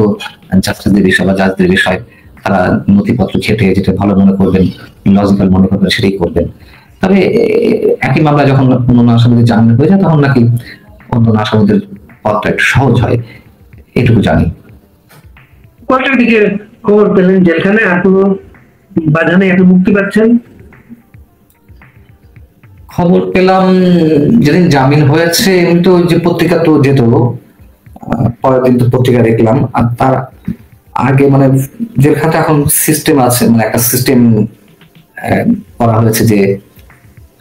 জাস্টিসদের বিষয় বা জাজদের বিষয়, তারা নথিপত্র ঘেটে যেটা ভালো মনে করবেন, লজিক্যাল মনে করবেন সেটাই করবেন। তবে একই মামলা যখন অন্য আসামিদের জামিন হয়ে যায় তখন নাকি অন্য আসামিদের পথটা একটু সহজ হয়, এটুকু জানি। কয়টার দিকে খবর পেলেন জেলখানে আর কোনো বাধা নেই, আপনি মুক্তি পাচ্ছেন? খবর পেলাম যেদিন জামিন হয়েছে, এমনি তো যে পত্রিকা তো যেত, পরের দিন তো পত্রিকা দেখলাম। আর তার আগে মানে জেলখানাতে এখন সিস্টেম আছে, মানে একটা সিস্টেম করা হয়েছে যে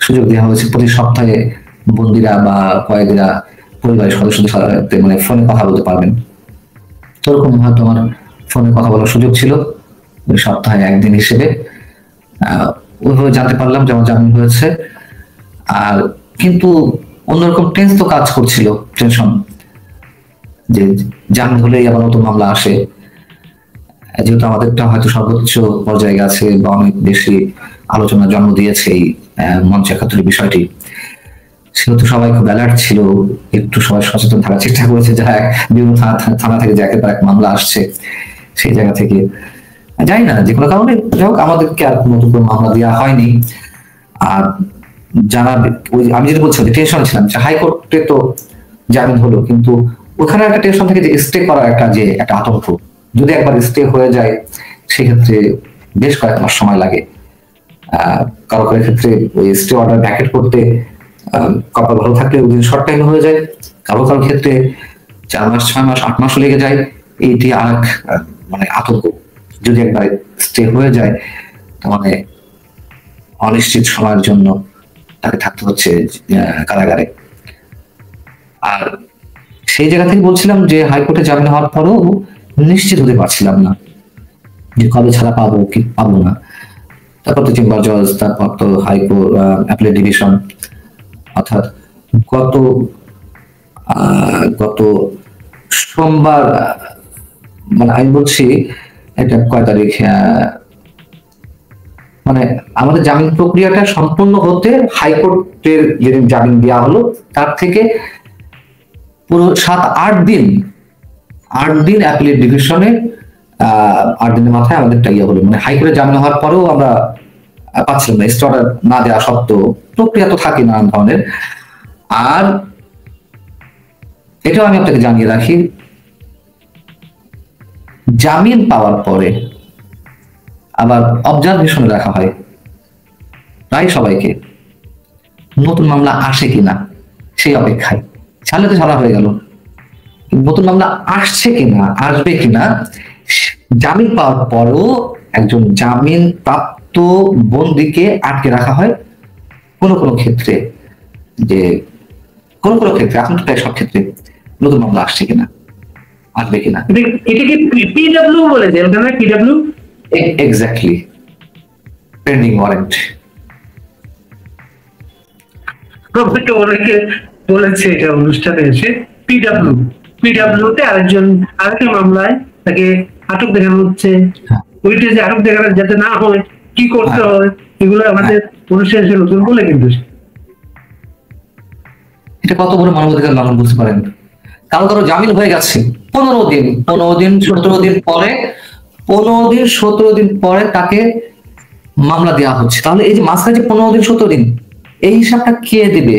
সুযোগ দেওয়া হয়েছে প্রতি সপ্তাহে বন্দীরা বা কয়েদিরা পরিবারের সদস্যদের সাথে মানে ফোনে কথা বলতে পারবেন। সেরকম হয়তো আমার ফোনে কথা বলার সুযোগ ছিল ওই সপ্তাহে একদিন হিসেবে। ওইভাবে জানতে পারলাম যে আমার জামিন হয়েছে। আর কিন্তু অন্যরকম টেন্স তো কাজ করছিল, টেনশন যে জামিন হলেই আবার নতুন মামলা আসে, যেহেতু আমাদেরটা হয়তো সর্বোচ্চ পর্যায়ে গেছে বা অনেক বেশি আলোচনা জন্ম দিয়েছে এই মঞ্চ ৭১ বিষয়টি, সেহেতু সবাই খুব অ্যালার্ট ছিল, একটু সবাই সচেতন থাকার চেষ্টা করেছে। যারা বিভিন্ন থানা থেকে যাকে তার মামলা আসছে সেই জায়গা থেকে, জানি না যে কোনো কারণে যাই হোক আমাদেরকে আর নতুন করে মামলা দেওয়া হয়নি। আর যারা ওই আমি যেটা বলছিলাম টেনশন ছিলাম যে হাইকোর্টে তো জামিন হলো, কিন্তু ওখানে একটা টেনশন থাকে যে স্টে করার একটা আতঙ্ক, যদি একবার স্টে হয়ে যায় সেক্ষেত্রে বেশ কয়েক মাস সময় লাগে। কারো কারো ক্ষেত্রে ওই স্টে অর্ডার ভ্যাকেট করতে কপাল ভালো থাকলে ওই শর্ট টাইমে হয়ে যায়, কারো কারো ক্ষেত্রে 4 মাস 6 মাস 8 মাসও লেগে যায়। এইটি আর এক মানে আতঙ্ক, যদি একবার স্টে হয়ে যায় তার মানে অনিশ্চিত সময়ের জন্য তাকে থাকতে হচ্ছে কারাগারে। আর সেই জায়গা থেকে বলছিলাম যে হাইকোর্টে জামিন হওয়ার পরেও নিশ্চিত হতে পারছিলাম না যে কবে ছাড়া পাবো কি পাবো না। তারপর তো চেম্বার জজ, তারপর তো হাইকোর্ট অ্যাপিলেট ডিভিশন, অর্থাৎ গত সোমবার মানে আমি বলছি এটা কয় তারিখ, মানে আমাদের জামিন প্রক্রিয়াটা সম্পূর্ণ হতে হাইকোর্টের যেদিন জামিন দেওয়া হলো তার থেকে পুরো 7-8 দিন অ্যাপিলেট ডিভিশনে 8 দিনের মাথায় আমাদেরটা ইয়ে হলো, মানে হাইকোর্টে জামিন হওয়ার পরেও আমরা পাচ্ছিলাম না, স্টে অর্ডার না দেওয়া সত্ত্বেও। প্রক্রিয়া তো থাকে নানান ধরনের। আর এটাও আমি আপনাকে জানিয়ে রাখি, জামিন পাওয়ার পরে আবার অবজারভেশনে রাখা হয় প্রায় সবাইকে, নতুন মামলা আসে কিনা সেই অপেক্ষায়। ছাড়লে তো ছাড়া হয়ে গেল, নতুন মামলা আসছে কিনা আসবে কিনা, জামিন পাওয়ার পরও একজন জামিন প্রাপ্ত বন্দীকে আটকে রাখা হয় কোন কোন ক্ষেত্রে, যে কোন কোন ক্ষেত্রে, এখন তো প্রায় সব ক্ষেত্রে নতুন মামলা আসছে কিনা আসবে কিনা। এটা কি পিডব্লিউ বলে জেলখানা? PW exactly, pending warrant. আমাকে অনেকে বলেছে এটা অনুষ্ঠানে এসে পিডব্লিউ তে আরেকটা মামলায় তাকে আটক দেখানো হচ্ছে, ওইটা যে আটক দেখানো যাতে না হয় কি করতে হয় এগুলো আমাদের অনুষ্ঠানে এসে নতুন বলে। কিন্তু এটা কত বড় মানবাধিকার লঙ্ঘন বুঝতে পারেন। কারো কারো জামিন হয়ে গেছে 15 দিন 17 দিন পরে, 17 দিন পরে তাকে মামলা দেওয়া হচ্ছে। তাহলে এই যে মাঝখানে যে 15 দিন 17 দিন, এই হিসাবটা কে দিবে?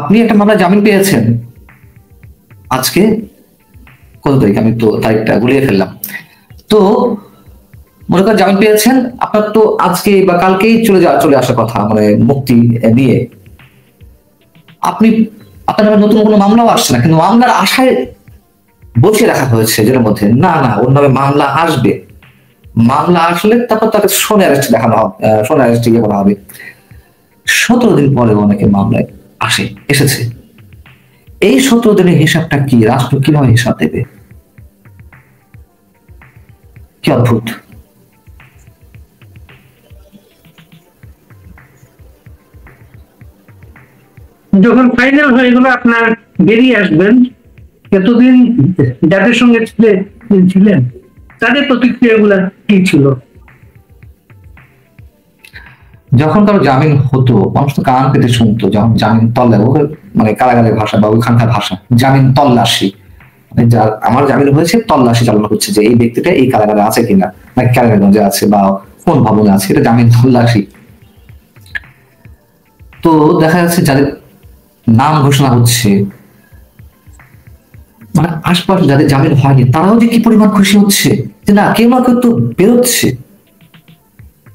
আপনি একটা মামলা জামিন পেয়েছেন আজকে কত তারিখ, আমি তো তারিখটা গুলিয়ে ফেললাম, তো মনে করেন জামিন পেয়েছেন, আপনার তো আজকে বা কালকেই চলে আসার কথা, মানে মুক্তি নিয়ে। আপনার নামে নতুন কোনো মামলাও আসছে না, কিন্তু মামলার আশায় বসিয়ে রাখা হয়েছে যেটার মধ্যে না ওর নামে মামলা আসবে, মামলা আসলে তারপর তাকে সোন অ্যারেস্ট দেখানো হবে, সোন অ্যারেস্ট ইয়ে করা হবে। 17 দিন পরে অনেকে মামলায় এসেছে। এই 17 দিনের হিসাবটা কি রাষ্ট্র কিভাবে হিসাব দেবে? কি অদ্ভুত। যখন ফাইনাল হয়ে গেল আপনার বেরিয়ে আসবেন, এতদিন যাদের সঙ্গে ছিলেন তাদের প্রতিক্রিয়া গুলা কি ছিল? যখন কারো জামিন হতো মানুষ তো কান পেতে শুনতো, যখন জামিন মানে কারাগারের ভাষা বা ওইখানকার ভাষা জামিন তল্লাশি, মানে যার আমার জামিন হয়েছে তল্লাশি চালানো হচ্ছে যে এই ব্যক্তিটা এই কারাগারে আছে কিনা, নাকি কারাগারগঞ্জে আছে বা কোন ভবনে আছে, এটা জামিন তল্লাশি তো দেখা যাচ্ছে যাদের নাম ঘোষণা হচ্ছে, মানে আশপাশে যাদের জামিন হয়নি তারাও যে কি পরিমাণ খুশি হচ্ছে যে না কেউ না কেউ তো বেরোচ্ছে,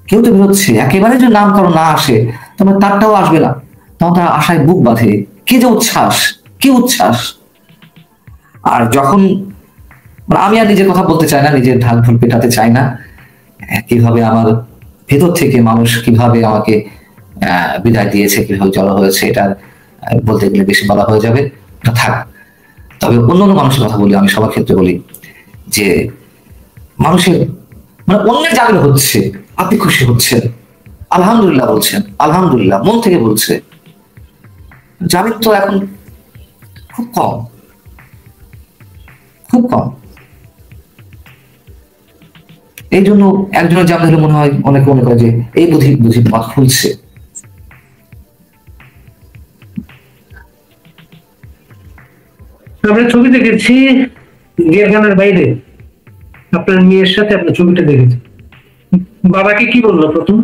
কেউ তো বেরোচ্ছে। একেবারে যে নাম কারো না আসে তবে তারটাও আসবে না, তখন তারা আশায় বুক বাঁধে। কি যে উচ্ছ্বাস, কি উচ্ছ্বাস! আর যখন, মানে আমি আর নিজের কথা বলতে চাই না, নিজের ঢাক ঢোল পেটাতে চাই না। কিভাবে আমার ভেতর থেকে মানুষ কিভাবে আমাকে বিদায় দিয়েছে, কিভাবে জড়ো হয়েছে, এটা বলতে গেলে বেশি বলা হয়ে যাবে, এটা থাক। তবে অন্যান্য মানুষের কথা বলি, আমি সবার ক্ষেত্রে বলি যে মানুষের, মানে অন্যের জামিন হচ্ছে, আপনি খুশি হচ্ছেন, আলহামদুলিল্লাহ বলছেন, আলহামদুলিল্লাহ মন থেকে বলছে। জামিন তো এখন খুব কম, খুব কম। এই জন্য একজনের জামিন হলে মনে হয়, অনেকে মনে করে যে এই বুঝি বুঝি পথ খুলছে। আমরা ছবি দেখেছি জেলখানার বাইরে, আপনার মেয়ের সাথে আপনার ছবিটা দেখেছি। বাবাকে কি বললো প্রথম?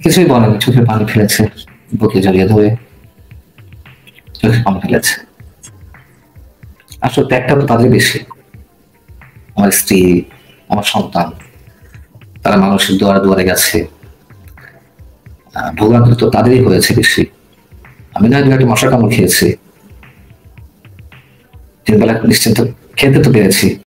কিছুই বলেনি, চোখে পানি ফেলেছে, বুকে জড়িয়ে ধরে চোখে পানি ফেলেছে। আসলে ত্যাগটা তো তাদের বেশি, আমার স্ত্রী, আমার সন্তান, তারা মানুষের দুয়ারে দুয়ারে গেছে, ভোগান্তি তো তাদেরই হয়েছে বেশি। আমি না দু একটা মশা কামড় খেয়েছি, 3 বেলা নিশ্চিন্ত খেতে তো পেরেছি।